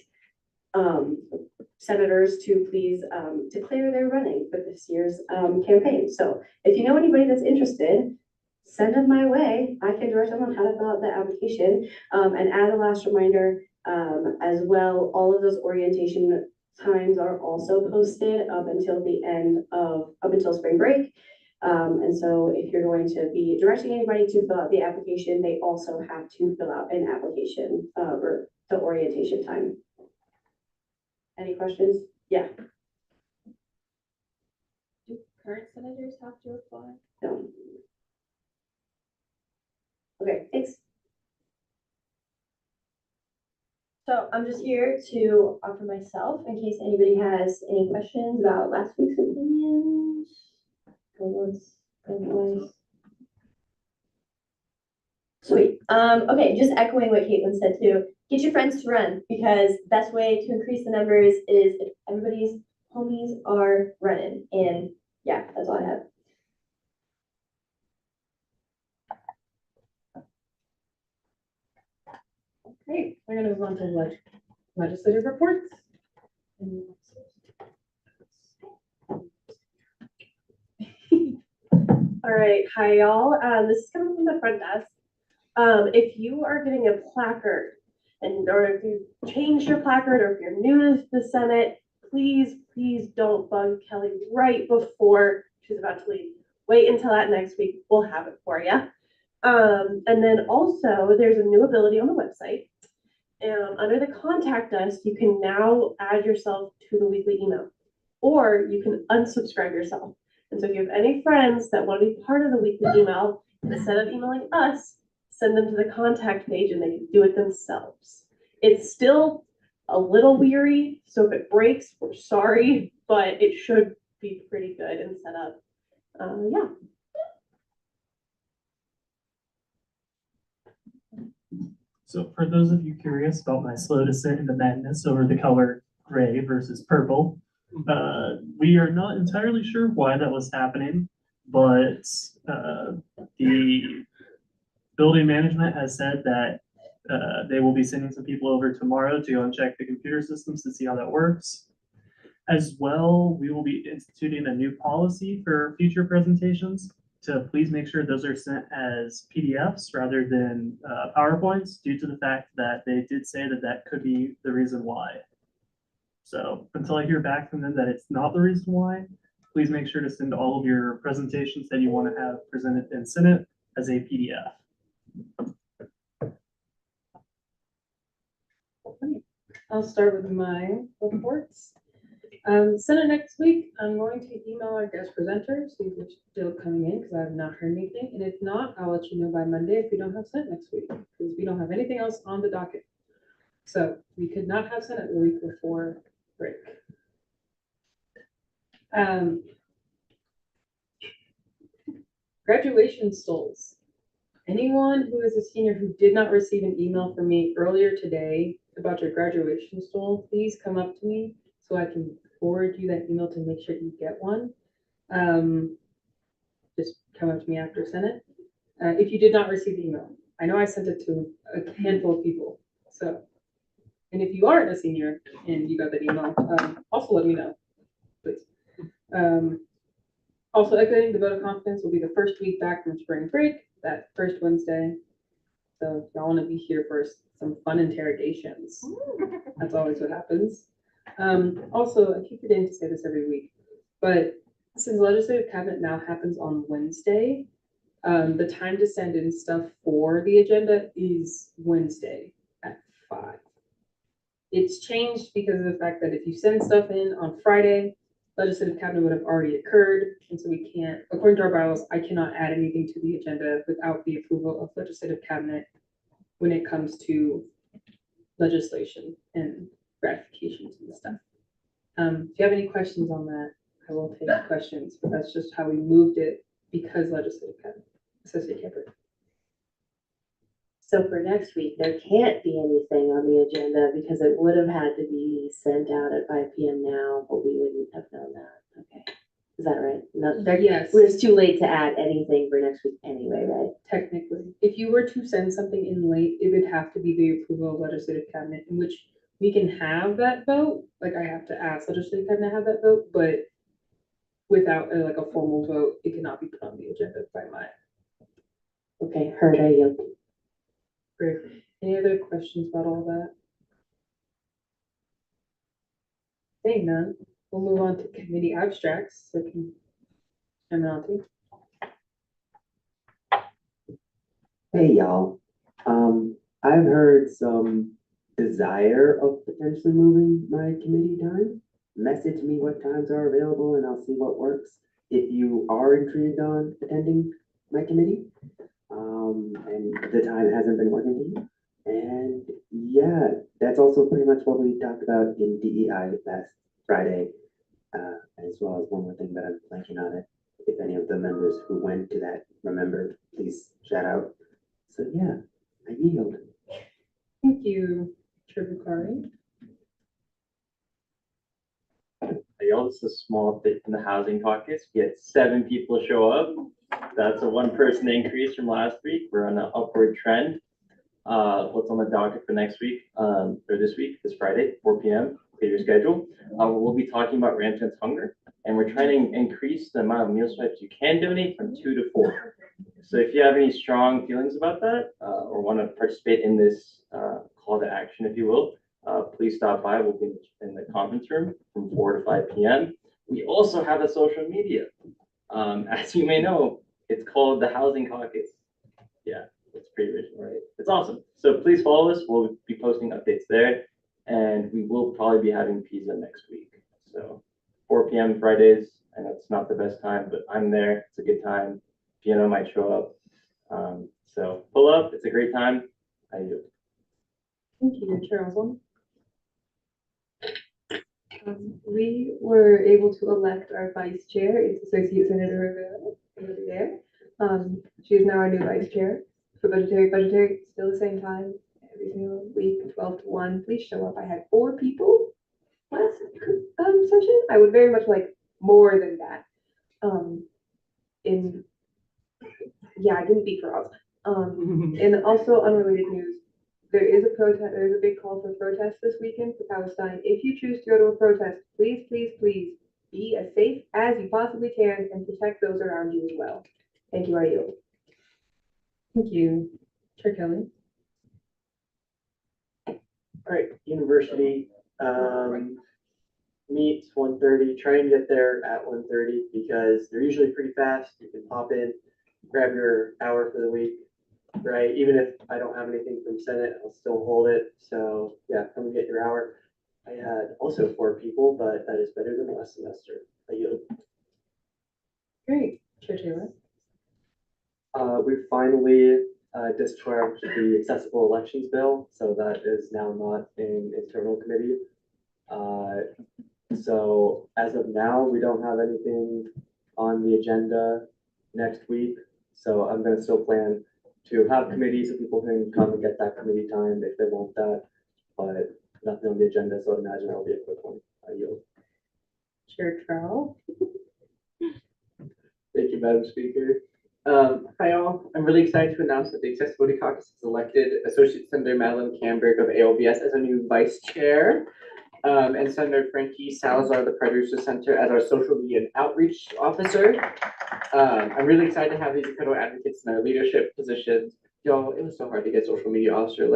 senators to please declare they're running for this year's campaign. So if you know anybody that's interested, send them my way. I can direct them on how to fill out the application. And as a last reminder, as well, all of those orientation times are also posted up until spring break. And so if you're going to be directing anybody to fill out the application, they also have to fill out an application for the orientation time. Any questions? Yeah. Do current senators have to apply? No. Okay, thanks. So I'm just here to offer myself in case anybody has any questions about last week's opinions. Go once, go twice. Sweet. Okay, just echoing what Caitlin said too. Get your friends to run because best way to increase the numbers is if everybody's homies are running. And yeah, that's all I have. Great, we're gonna move on to legislative reports. All right, hi y'all. This is coming from the front desk. If you are getting a placard or if you changed your placard or if you're new to the Senate, please don't bug Kelly right before she's about to leave. Wait until that next week. We'll have it for you. And then also there's a new ability on the website. Under the contact us, you can now add yourself to the weekly email, or you can unsubscribe yourself. And so if you have any friends that want to be part of the weekly email, instead of emailing us, send them to the contact page and they can do it themselves. It's still a little weary, so if it breaks, we're sorry, but it should be pretty good and set up. Yeah. So for those of you curious about my slow descent into madness over the color gray versus purple, We are not entirely sure why that was happening, but the building management has said that they will be sending some people over tomorrow to go and check the computer systems to see how that works. As well, we will be instituting a new policy for future presentations to please make sure those are sent as PDFs rather than PowerPoints, due to the fact that they did say that that could be the reason why. So until I hear back from them that it's not the reason why, please make sure to send all of your presentations that you want to have presented in Senate as a PDF. I'll start with my reports. Senate next week, I'm going to email our guest presenters, see if they're still coming in, because I have not heard anything. And if not, I'll let you know by Monday if we don't have Senate next week, because we don't have anything else on the docket. So we could not have Senate the week before break. Graduation stalls. Anyone who is a senior who did not receive an email from me earlier today about your graduation stall, please come up to me so I can forward you that email to make sure you get one. Just come up to me after Senate. If you did not receive the email, I know I sent it to a handful of people. So, and if you aren't a senior and you got that email, also let me know, please. Also echoing, the vote of confidence will be the first week back from spring break, that first Wednesday. So if y'all want to be here for some fun interrogations, that's always what happens. Also, I keep forgetting to say this every week, but since legislative cabinet now happens on Wednesday, the time to send in stuff for the agenda is Wednesday at 5. It's changed because of the fact that if you send stuff in on Friday, legislative cabinet would have already occurred, and so we can't, according to our bylaws, I cannot add anything to the agenda without the approval of legislative cabinet when it comes to legislation and ratifications and stuff. If you have any questions on that, I will take questions, but that's just how we moved it because legislative cabinet. Associate Camper. So for next week, there can't be anything on the agenda because it would have had to be sent out at 5 p.m. now, but we wouldn't have known that. Okay. Is that right? No, Yes. It's too late to add anything for next week anyway, right? Technically, if you were to send something in late, it would have to be the approval of legislative cabinet, in which we can have that vote. Like I have to ask legislative cabinet to have that vote, but without like a formal vote, it cannot be put on the agenda by my. Okay, heard, I yield. Great. Any other questions about all that? Seeing none, we'll move on to committee abstracts. So can Emeraldi. Hey y'all, I've heard some desire of potentially moving my committee time. Message me what times are available and I'll see what works. If you are intrigued on attending my committee, and the time hasn't been working for you. And yeah, that's also pretty much what we talked about in DEI last Friday, as well as one more thing that I'm blanking on it. If any of the members who went to that remember, please shout out. So yeah, I yield. Thank you, Tributary. Hey, y'all, this is a small update from the housing caucus. We had 7 people show up. That's a 1-person increase from last week. We're on an upward trend. What's on the docket for next week, or this week, this Friday, 4 p.m., clear your schedule. We'll be talking about rampant hunger, and we're trying to increase the amount of meal swipes you can donate from 2 to 4. So if you have any strong feelings about that, or want to participate in this call to action, if you will, please stop by. We'll be in the conference room from 4 to 5 p.m. We also have a social media. As you may know, it's called the Housing Caucus. Yeah, it's pretty original, right? It's awesome. So please follow us. We'll be posting updates there, and we will probably be having pizza next week. So 4 p.m. Fridays. I know it's not the best time, but I'm there. It's a good time. Piano might show up. So pull up. It's a great time. I do. Thank you, Charles. We were able to elect our vice chair. It's Associate Senator Rivera there. She is now our new vice chair for budgetary, still the same time, every single week, 12 to 1. Please show up. I had 4 people last session. I would very much like more than that. In, yeah, I didn't speak for us. And also unrelated news, there is a protest, there's a big call for protest this weekend for Palestine. If you choose to go to a protest, please, please, please be as safe as you possibly can and protect those around you as well. Thank you, Ayo. Thank you. Chair Kelly. All right, university, meets 1:30. Try and get there at 1:30 because they're usually pretty fast. You can pop in, grab your hour for the week, right? Even if I don't have anything from Senate, I'll still hold it. So yeah, come and get your hour. I had also 4 people, but that is better than last semester. I yield. Great. Chair Taylor. We finally discharged the accessible elections bill, so that is now not an internal committee. So as of now, we don't have anything on the agenda next week. So I'm gonna still plan to have committees so people can come and get that committee time if they want that, but nothing on the agenda, so I imagine it'll be a quick one. I yield. Chair Trowell. Thank you, Madam Speaker. Hi all, I'm really excited to announce that the Accessibility Caucus has elected Associate Senator Madeline Camberg of AOBS as our new vice chair. And Senator Frankie Salazar, the Producer Center, as our social media and outreach officer. I'm really excited to have these incredible advocates in our leadership positions. Y'all, it was so hard to get social media officer.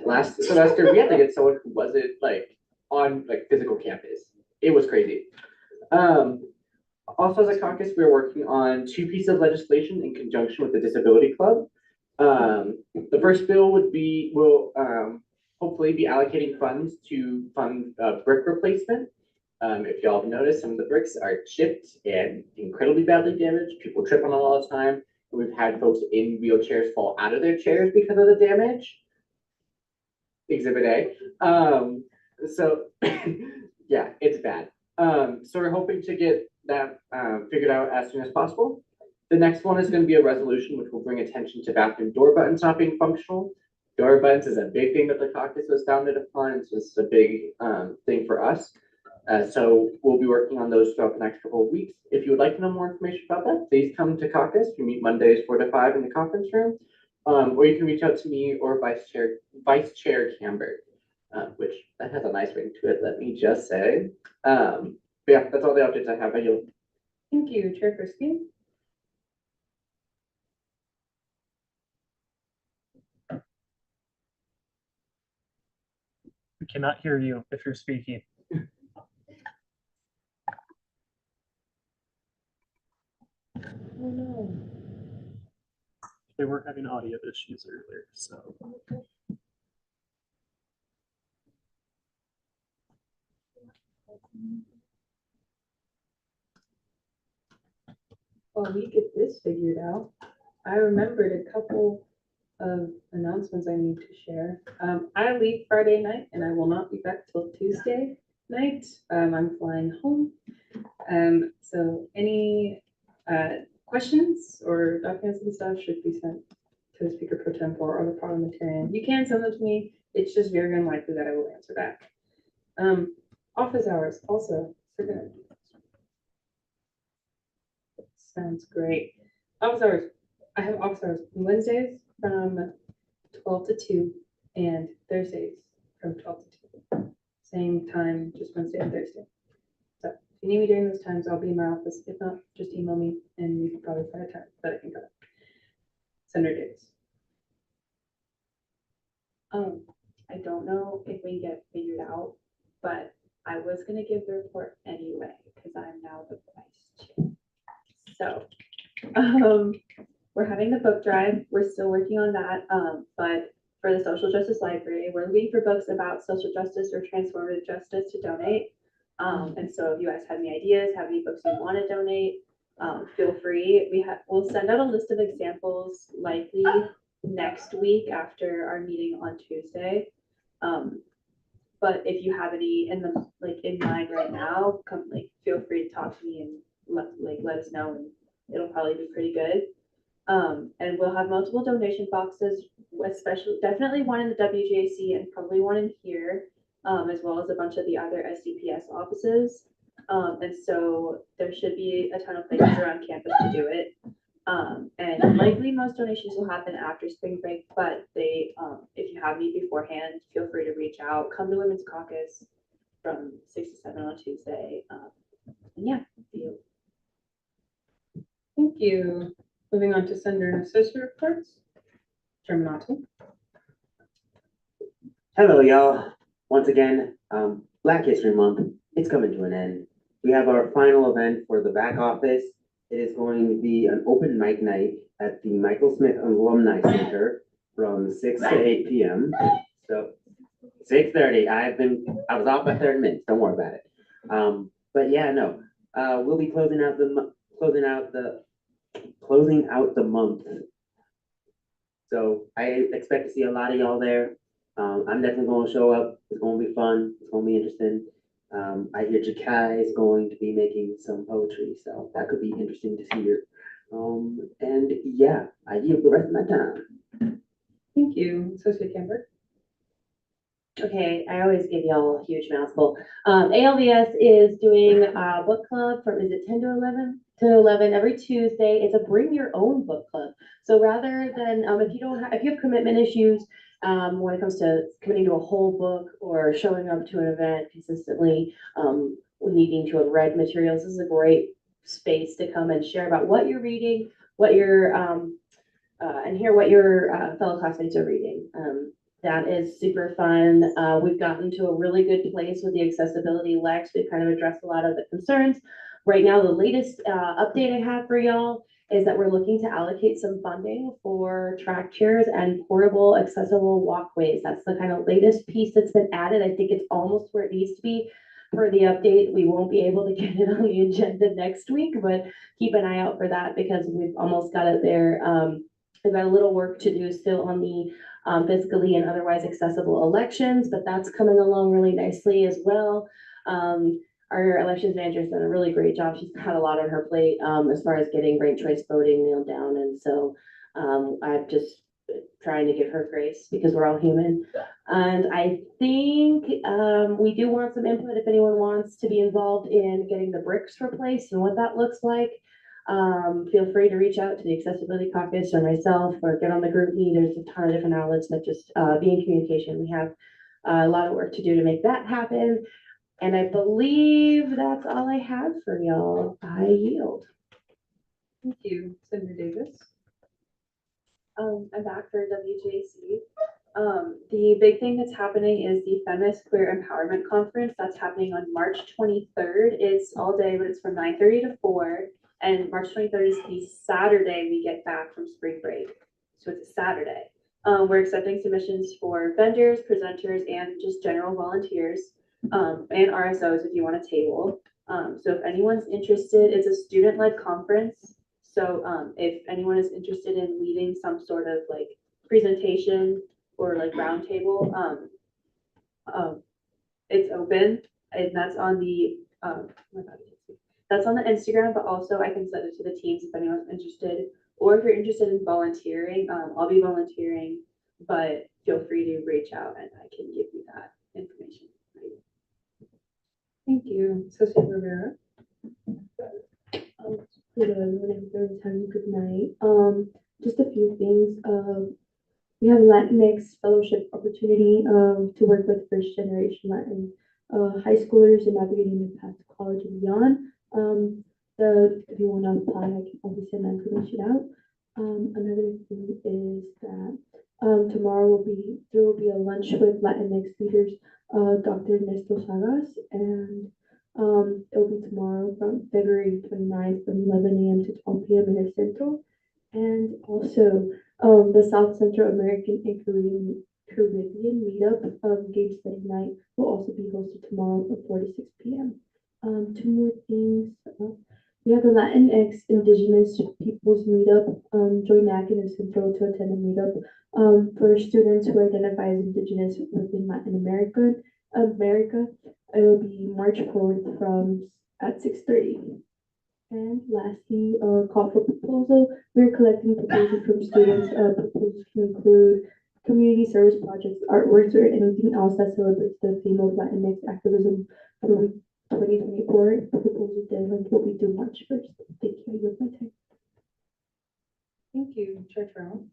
Last semester, we had to get someone who wasn't like on like physical campus. It was crazy. Also, as a caucus, we're working on 2 pieces of legislation in conjunction with the Disability Club. The first bill will hopefully be allocating funds to fund brick replacement. If y'all have noticed, some of the bricks are chipped and incredibly badly damaged. People trip on them all the time. And we've had folks in wheelchairs fall out of their chairs because of the damage. Exhibit A. So yeah, it's bad. So we're hoping to get that figured out as soon as possible. The next one is going to be a resolution which will bring attention to bathroom door buttons not being functional. Door buttons is a big thing that the caucus was founded upon. It's just a big thing for us. So we'll be working on those throughout the next couple of weeks. If you would like to know more information about that, please come to caucus. We meet Mondays 4 to 5 in the conference room. Or you can reach out to me or Vice Chair Camberg, which that has a nice ring to it, let me just say. But yeah, that's all the updates I have. I yield. Thank you, Chair Frisky. We cannot hear you if you're speaking. Oh no. They were having audio issues earlier, so. While we get this figured out, I remembered a couple of announcements I need to share. I leave Friday night and I will not be back till Tuesday night. I'm flying home. So any questions or documents and stuff should be sent to the Speaker Pro Tempore or the parliamentarian. You can send them to me. It's just very unlikely that I will answer back. Office hours also. Sounds great. Office hours. I have office hours on Wednesdays from 12 to 2 and Thursdays from 12 to 2. Same time, just Wednesday and Thursday. So if you need me during those times, I'll be in my office. If not, just email me and we can probably find a time that I can go. Senator Davis. I don't know if we get figured out, but I was gonna give the report anyway, because I'm now the vice chair. So, we're having the book drive. We're still working on that. But for the Social Justice Library, we're looking for books about social justice or transformative justice to donate. And so if you guys have any ideas, have any books you want to donate, feel free. We'll send out a list of examples likely next week after our meeting on Tuesday. But if you have any in mind right now, feel free to talk to me and let us know, and it'll probably be pretty good. And we'll have multiple donation boxes, especially definitely one in the WGAC and probably one in here, as well as a bunch of the other SDPS offices. And so there should be a ton of places around campus to do it. And likely most donations will happen after spring break, but if you have need beforehand, feel free to reach out. Come to Women's Caucus from 6 to 7 on Tuesday. And yeah, see you. Thank you. Moving on to Senator and Associate reports. Chairman Otto. Hello, y'all. Once again, Black History Month, it's coming to an end. We have our final event for the back office. It is going to be an open mic night at the Michael Smith Alumni Center from 6 to 8 p.m. So 6:30. I was off by 30 minutes. Don't worry about it. But yeah, no. We'll be closing out the month. So I expect to see a lot of y'all there. I'm definitely going to show up. It's going to be fun. It's going to be interesting. I hear Jakai is going to be making some poetry, so that could be interesting to hear. And yeah, I yield the rest of my time. Thank you, Associate Camber. Okay, I always give y'all a huge mouthful. ALVS is doing a book club from, is it 10 to 11? 10 to 11 every Tuesday. It's a bring your own book club. So rather than, if you have commitment issues, when it comes to committing to a whole book or showing up to an event consistently, needing to have read materials, this is a great space to come and share about what you're reading, what you're, and hear what your fellow classmates are reading. That is super fun. We've gotten to a really good place with the accessibility Lex. We've kind of addressed a lot of the concerns. Right now, the latest update I have for y'all is that we're looking to allocate some funding for track chairs and portable accessible walkways. That's the kind of latest piece that's been added. I think it's almost where it needs to be for the update. We won't be able to get it on the agenda next week, but keep an eye out for that because we've almost got it there. We've got a little work to do still on the physically and otherwise accessible elections, but that's coming along really nicely as well. Our elections manager has done a really great job. She's had a lot on her plate as far as getting ranked choice voting nailed down. And so I'm just trying to give her grace because we're all human. And I think we do want some input if anyone wants to be involved in getting the bricks replaced and what that looks like. Feel free to reach out to the Accessibility Caucus or myself or get on the group me. There's a ton of different outlets that just be in communication. We have a lot of work to do to make that happen. And I believe that's all I have for y'all. I yield. Thank you, Senator Davis. I'm back for WJC. The big thing that's happening is the Feminist Queer Empowerment Conference. That's happening on March 23rd. It's all day, but it's from 9:30 to 4. And March 23rd is the Saturday we get back from spring break. So it's a Saturday. We're accepting submissions for vendors, presenters, and just general volunteers, and RSOs if you want a table. So if anyone's interested, it's a student-led conference. So if anyone is interested in leading some sort of like presentation or like roundtable, it's open, and that's on the Instagram, but also I can send it to the teams if anyone's interested, or if you're interested in volunteering, I'll be volunteering, but feel free to reach out and I can give you that information. Thank you, Associate Rivera. Hello everyone, everybody's having a good night. Just a few things. We have Latinx fellowship opportunity to work with first generation Latin high schoolers in navigating the path to college and beyond. If you want to apply, I can always send that information out. Another thing is that tomorrow there will be a lunch with Latinx leaders, Dr. Ernesto Sagas, and it will be tomorrow from February 29th from 11 a.m. to 12 p.m. in the Central. And also the South Central American and Caribbean meetup game study night will also be hosted tomorrow from 4 to 6 p.m. Two more things. We have the Latinx Indigenous Peoples Meetup. Join NAC in the Central to attend the meetup for students who identify as Indigenous within Latin America. It will be March 4th at 6:30. And lastly, call for proposal. We're collecting proposals from students. Proposals can include community service projects, artworks, or anything else that celebrates the theme of Latinx activism for 2024 report, a proposal deadline will be due March 1st. Thank you. I yield my time. Thank you, Chair Farrell.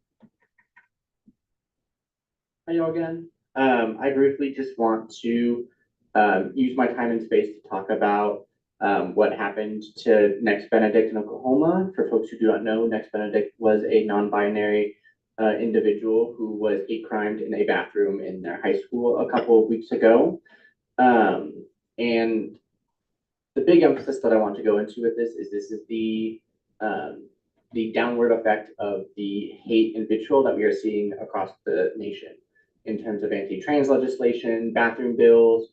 Hi, y'all again. I briefly just want to use my time and space to talk about what happened to Next Benedict in Oklahoma. For folks who do not know, Next Benedict was a non-binary individual who was hate crimed in a bathroom in their high school a couple of weeks ago. And the big emphasis that I want to go into with this is the downward effect of the hate and vitriol that we are seeing across the nation in terms of anti-trans legislation, bathroom bills,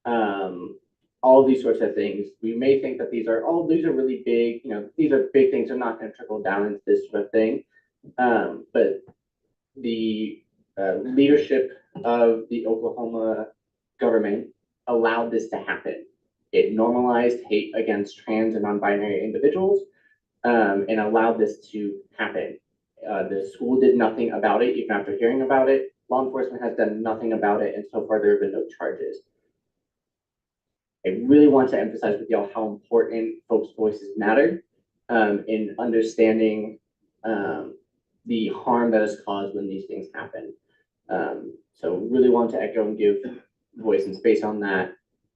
all of these sorts of things. We may think that these are really big, these are big things. They're not going to trickle down into this sort of thing. But the leadership of the Oklahoma government allowed this to happen. It normalized hate against trans and non-binary individuals and allowed this to happen. The school did nothing about it, even after hearing about it. Law enforcement has done nothing about it, and so far there have been no charges. I really want to emphasize with y'all how important folks' voices matter in understanding the harm that is caused when these things happen. So really want to echo and give voice and space on that.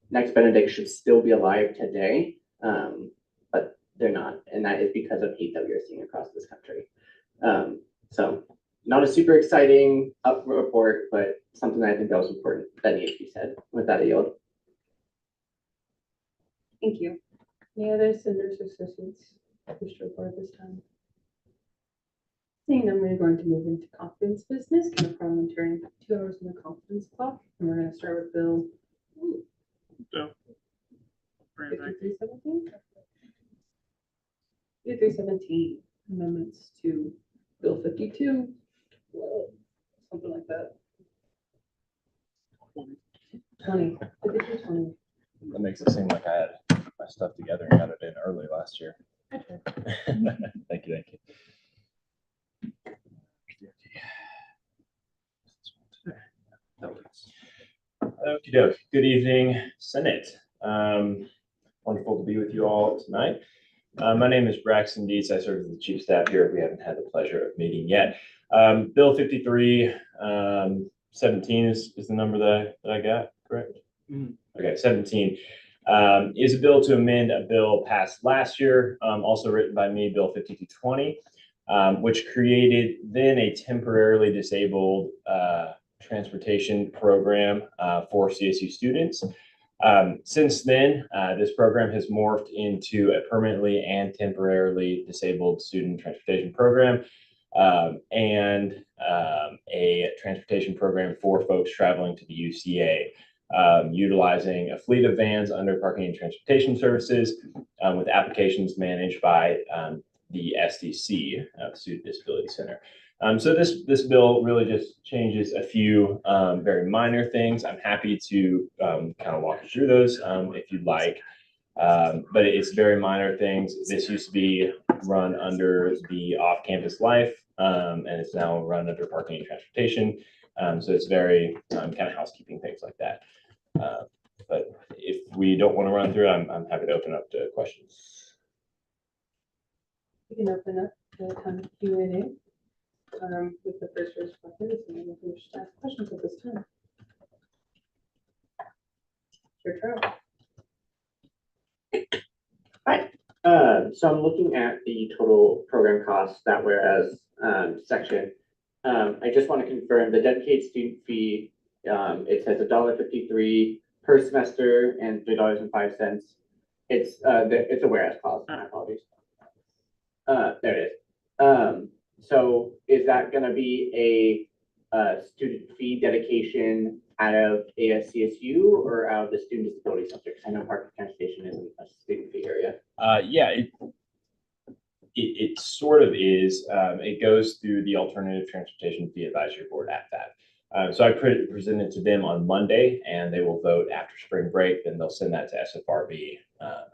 Next Benedict should still be alive today, but they're not, and that is because of hate that we are seeing across this country. So not a super exciting report, but something that I think that was important that needs to be said. With that, I yield. Thank you. Any other senators or assistants wish to report this time? Seeing none, we're going to move into confidence business. Can the parliamentarian put 2 hours on the confidence clock? And we're going to start with Bill 5317. 5317 amendments to Bill 52. Whoa, something like that. 20. 5220. That makes it seem like I had my stuff together and got it in early last year. Thank you. Okie doke. Good evening, Senate. Wonderful to be with you all tonight. My name is Braxton Dietz. I serve as the chief staff here. We haven't had the pleasure of meeting yet. Bill 5317 is the number that I got, correct? Okay, 17 is a bill to amend a bill passed last year, also written by me, Bill 5220, which created then a temporarily disabled transportation program for CSU students. Since then, this program has morphed into a permanently and temporarily disabled student transportation program and a transportation program for folks traveling to the UCA. Utilizing a fleet of vans under Parking and Transportation Services with applications managed by the SDC, the Student Disability Center. So this bill really just changes a few very minor things. I'm happy to kind of walk you through those if you'd like. But it's very minor things. This used to be run under the off-campus life, and it's now run under Parking and Transportation. So it's very kind of housekeeping things like that. But if we don't want to run through, I'm happy to open up to questions. We can open up the time of Q&A with the first responders, and then we wish to ask questions at this time. Your turn. Hi. So I'm looking at the total program costs that whereas section. I just want to confirm the dedicated student fee. It says $1.53 per semester and $3.05. It's a whereas clause. My apologies. There it is. So is that going to be a student fee dedication out of ASCSU or out of the Student Disability Center? Because I know Park Transportation isn't a student fee area. Yeah, it sort of is. It goes through the Alternative Transportation Fee Advisory Board at that. So I presented to them on Monday, and they will vote after spring break. Then they'll send that to SFRB,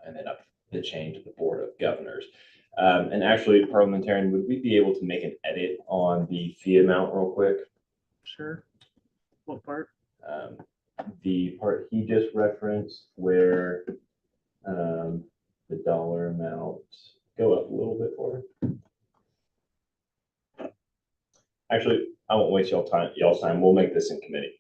and then up the chain to the Board of Governors. And actually, parliamentarian, would we be able to make an edit on the fee amount real quick? Sure. What part? The part he just referenced where I won't waste y'all's time. We'll make this in committee.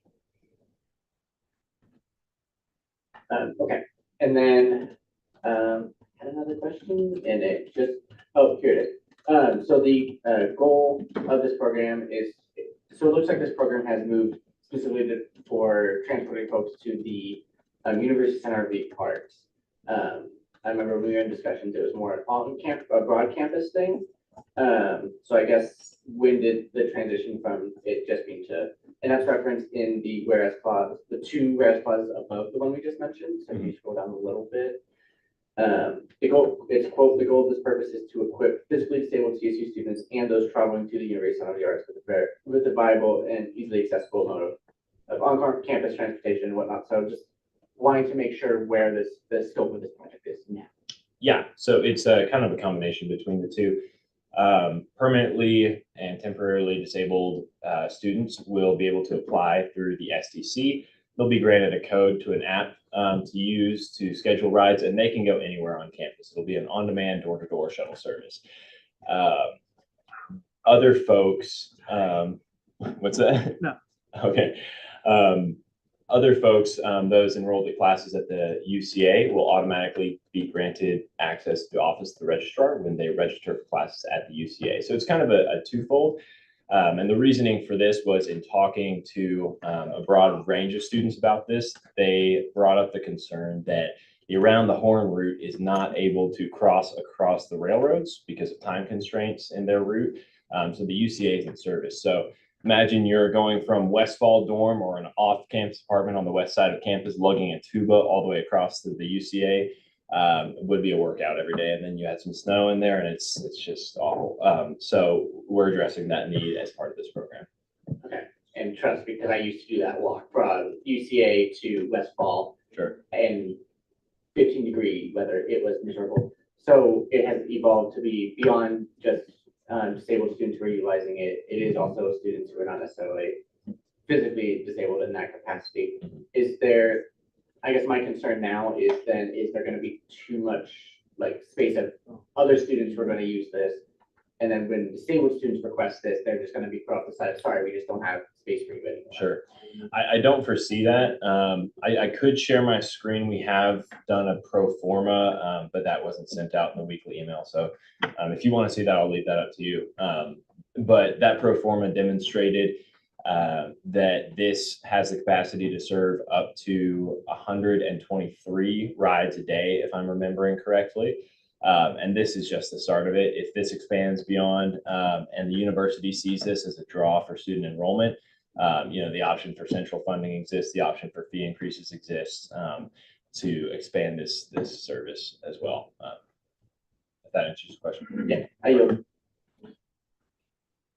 Okay, and then, had another question, and it just, oh, here it is. So the, goal of this program is, so it looks like this program has moved specifically for transporting folks to the, University Center of the Arts. I remember we were in discussions, it was more a broad campus thing. So I guess when did the transition from it just being to, and that's referenced in the whereas clause, the two whereas clauses above the one we just mentioned. So if you scroll down a little bit. The goal, it's quote, the goal of this purpose is to equip physically disabled CSU students and those traveling to the University Center of the Arts with a viable and easily accessible mode of on-campus transportation and whatnot. So just wanting to make sure where the scope of this project is now. Yeah, so it's kind of a combination between the two. Permanently and temporarily disabled students will be able to apply through the SDC. They'll be granted a code to an app to use to schedule rides, and they can go anywhere on campus. It'll be an on-demand door-to-door shuttle service. Other folks, what's that? No. Okay. Other folks, those enrolled in classes at the UCA will automatically be granted access to the office of the registrar when they register for classes at the UCA. So it's kind of a twofold. And the reasoning for this was in talking to a broad range of students about this, they brought up the concern that the around the horn route is not able to cross across the railroads because of time constraints in their route. So the UCA is in service. So imagine you're going from Westfall dorm or an off-campus apartment on the west side of campus, lugging a tuba all the way across to the UCA. Would be a workout every day, and then you had some snow in there, and it's just awful. So we're addressing that need as part of this program. Okay, and trust me, because I used to do that walk from UCA to Westfall. Sure. And 15-degree weather, it was miserable. So it has evolved to be beyond just disabled students who are utilizing it. It is also students who are not necessarily physically disabled in that capacity. Is there, I guess my concern now is then, is there going to be too much like space of other students who are going to use this? And then when disabled students request this, they're just going to be put off the side. Sorry, we just don't have space for you anymore. Sure. I don't foresee that. I could share my screen. We have done a pro forma, but that wasn't sent out in the weekly email. So if you want to see that, I'll leave that up to you. But that pro forma demonstrated that this has the capacity to serve up to 123 rides a day, if I'm remembering correctly. And this is just the start of it. If this expands beyond and the university sees this as a draw for student enrollment, the option for central funding exists, the option for fee increases exists to expand this service as well. If that answers your question. Yeah, I yield.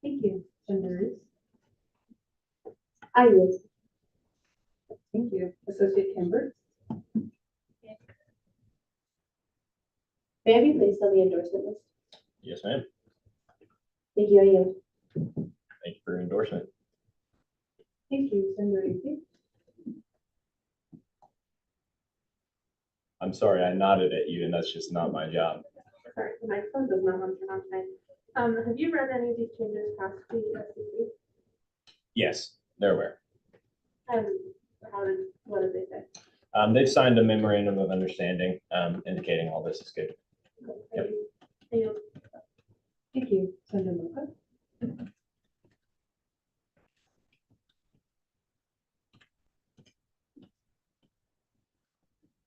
Thank you. Senator I yield. Thank you. Associate Kimber? May I be placed on the endorsement list? Yes, ma'am. Thank you, I yield. Thank you for your endorsement. Thank you. Senator Easy? I'm sorry, I nodded at you, and that's just not my job. Sorry, the microphone does not want to turn on tonight. Have you read any of these changes past the SCC? Yes, they're aware. And what did they say? They've signed a memorandum of understanding indicating all this is good. Yep. Thank you. Senator Mocha?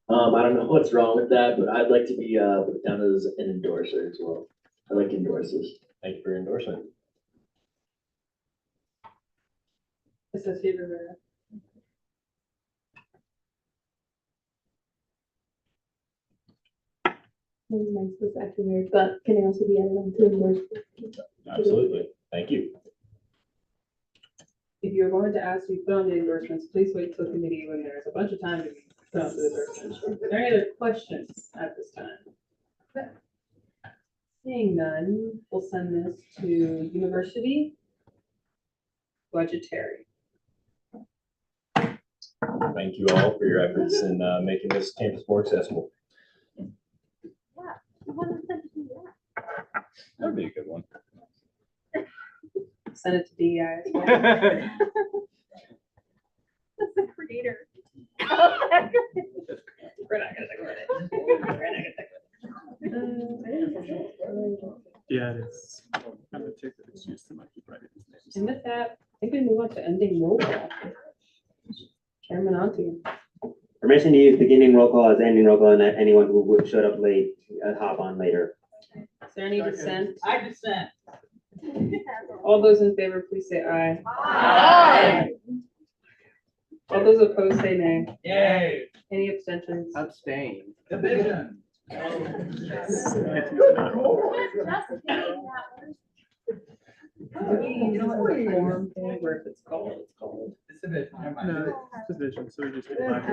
I don't know what's wrong with that, but I'd like to be put down as an endorser as well. I like endorsers. Thank you for your endorsement. Associate Rivera? Mine's was acting weird, but can I also be added on to endorse? Absolutely. Thank you. If you're going to ask to be put on the endorsements, please wait till committee when there's a bunch of time to be put on the endorsements. Are there any other questions at this time? Okay. Seeing none, we'll send this to university budgetary. Thank you all for your efforts in making this campus more accessible. That would be a good one. send it to DEI as well. That's the creator. We're not gonna take credit. Yeah, it is. I'm gonna take the excuse to not keep writing these names. And with that, I think we move on to ending roll call. Chairman Onti. Permission to use beginning roll call as ending roll call, and that anyone who would showed up late, hop on later. Is there any dissent? I dissent. All those in favor, please say aye. Aye. All those opposed, say nay. Yay. Any abstentions? Abstain. Division. You know what the form thing where if it's called, it's called. It's division. Never mind. No, it's division, so we just get five.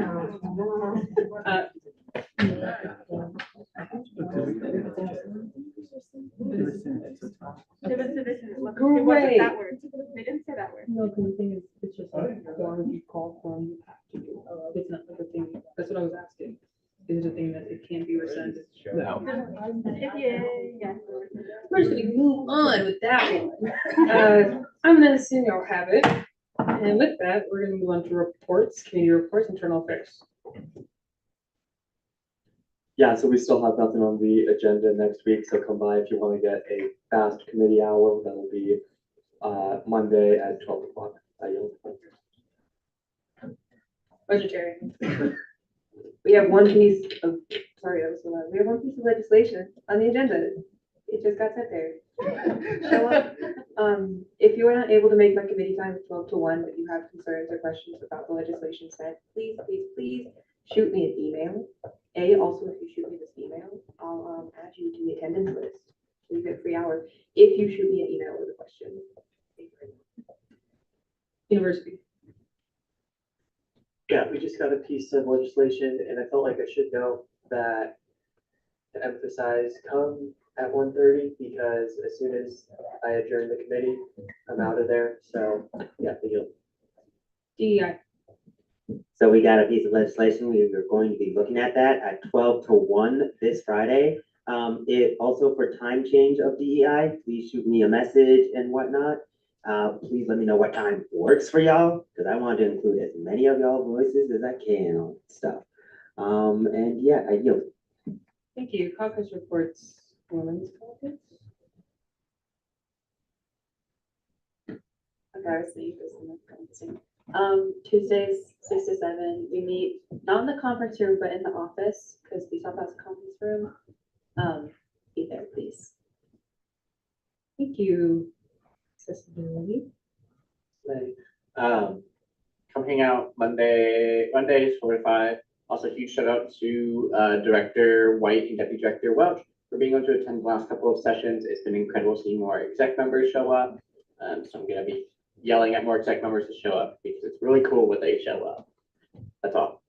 It was division. It wasn't Great. that word. They didn't say that word. No, because the thing is, it's just like, form you call form, you have to do. It's not like a thing, that's what I was asking. Is it a thing that it can't be rescinded? No. Yeah. We're just gonna move on with that one. I'm gonna assume y'all have it. And with that, we're gonna move on to reports, committee reports, internal affairs. Yeah, so we still have nothing on the agenda next week, so come by if you want to get a fast committee hour. That'll be Monday at 12 o'clock. Budgetary. We have one piece of, sorry, that was so loud. We have one piece of legislation on the agenda. It just got sent there. Show up. If you are not able to make my committee time at 12 to 1, but you have concerns or questions about the legislation sent, please, please, please shoot me an email. Also, if you shoot me this email, I'll add you to the attendance list. So you get a free hour if you shoot me an email with a question. University. Yeah, we just got a piece of legislation, and I felt like I should know that to emphasize, come at 1:30, because as soon as I adjourn the committee, I'm out of there. So yeah, the deal. DEI. So we got a piece of legislation. We are going to be looking at that at 12 to 1 this Friday. It also for time change of DEI, please shoot me a message and whatnot. Please let me know what time works for y'all, because I want to include as many of y'all voices as I can on stuff. And yeah, I yield. Thank you. Caucus reports. Women's caucus. Okay, I was thinking this one was conferencing. Tuesdays, 6 to 7, we meet, not in the conference room, but in the office, because we saw that's a conference room. Be there, please. Thank you. Accessibility. Come hang out Mondays 4 to 5. Also, huge shout out to Director White and Deputy Director Welch for being able to attend the last couple of sessions. It's been incredible seeing more exec members show up. So I'm gonna be yelling at more exec members to show up because it's really cool when they show up. That's all.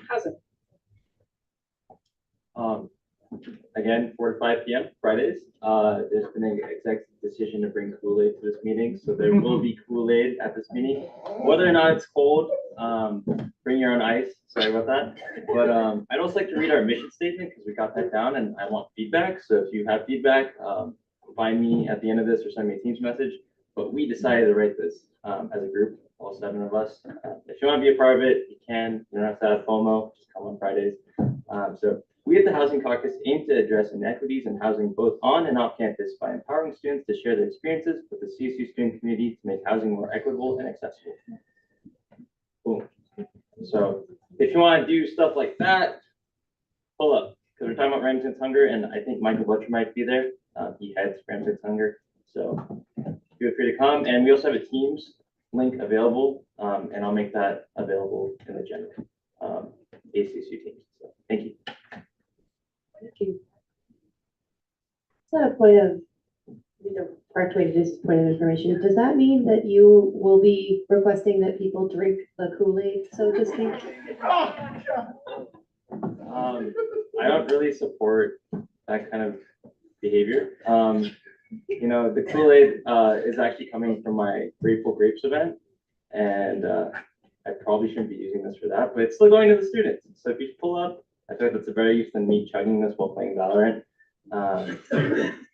Housing. Again, 4 to 5 p.m. Fridays. There's been an executive decision to bring Kool-Aid to this meeting, so there will be Kool-Aid at this meeting. Whether or not it's cold, bring your own ice. Sorry about that. But I'd also like to read our mission statement because we got that down, and I want feedback. So if you have feedback, find me at the end of this or send me a Teams message. But we decided to write this as a group, all 7 of us. If you want to be a part of it, you can. You don't have to have FOMO. Just come on Fridays. So we at the Housing Caucus aim to address inequities in housing both on and off campus by empowering students to share their experiences with the CSU student community to make housing more equitable and accessible. Boom. So if you want to do stuff like that, pull up, because we're talking about Remington's Hunger, and I think Michael Butcher might be there. He heads Remington's Hunger. So feel free to come. And we also have a Teams link available, and I'll make that available in the general ASCSU Teams. So thank you. Thank you. Is that a point of, the correct way to just point of information? Does that mean that you will be requesting that people drink the Kool-Aid, so to speak? I don't really support that kind of behavior. You know, the Kool-Aid is actually coming from my Grateful Grapes event, and I probably shouldn't be using this for that, but it's still going to the students. So if you pull up, I feel like that's a better use than me chugging this while playing Valorant.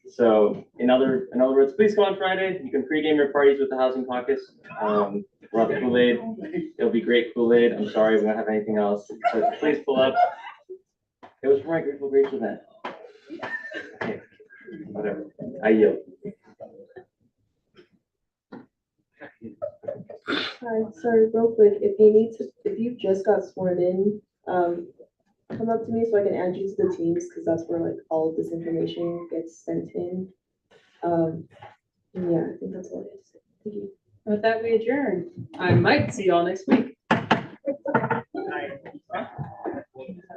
So in other words, please come on Friday. You can pregame your parties with the housing caucus. We'll have Kool-Aid. It'll be great Kool-Aid. I'm sorry we don't have anything else. So please pull up. It was for my Grateful Grace event. Okay, whatever. I yield. Hi, sorry, real quick, if you just got sworn in, come up to me so I can add you to the teams, because that's where like all of this information gets sent in. Yeah, I think that's all I have to say. Thank you. With that, we adjourn. I might see y'all next week.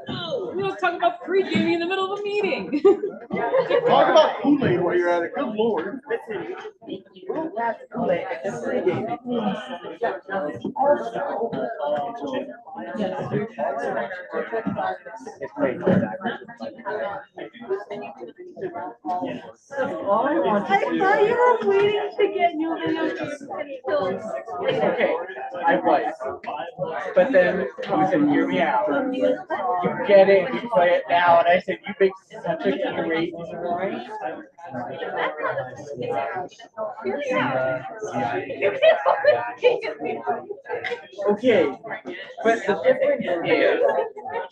Oh, we don't talk about pre-gaming in the middle of a meeting. Talk about Kool-Aid while you're at it, good lord. Kool-Aid, it's pre-gaming. I thought you were waiting to get new video games until later. Okay, I was. But then you said, hear me out. You get it, you play it now, and I said, you make such a great point. Okay, but the difference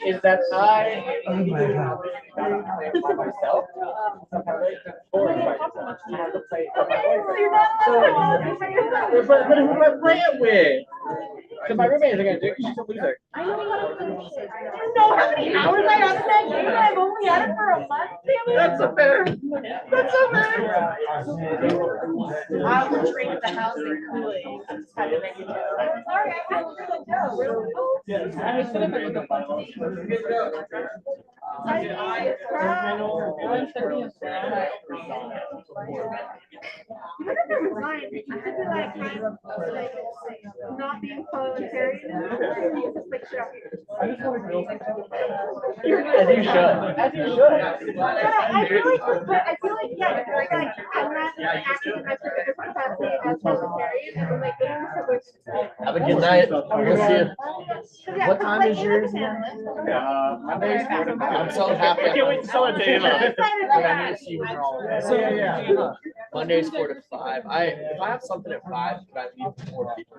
is that I by myself. But who do I play it with? Because my roommate isn't gonna do it, she's a loser. I know you know how many hours I have in that game? I've only had it for a month. That's so fair. That's so fair. I will drink the house in Kool-Aid. Had to make it joke. Sorry, I had to really joke. I just didn't look up on not being parliamentarian. Just like shut up. As you should. As you should. I feel like, yeah, I'm not acting in my particular capacity as parliamentarian, and like, Have a good night. We'll see you. What time is yours? I'm so happy. I can't wait to call it day. But I need to see when you're all. Yeah. Monday's 4 to 5. If I have something at 5, could I leave before people?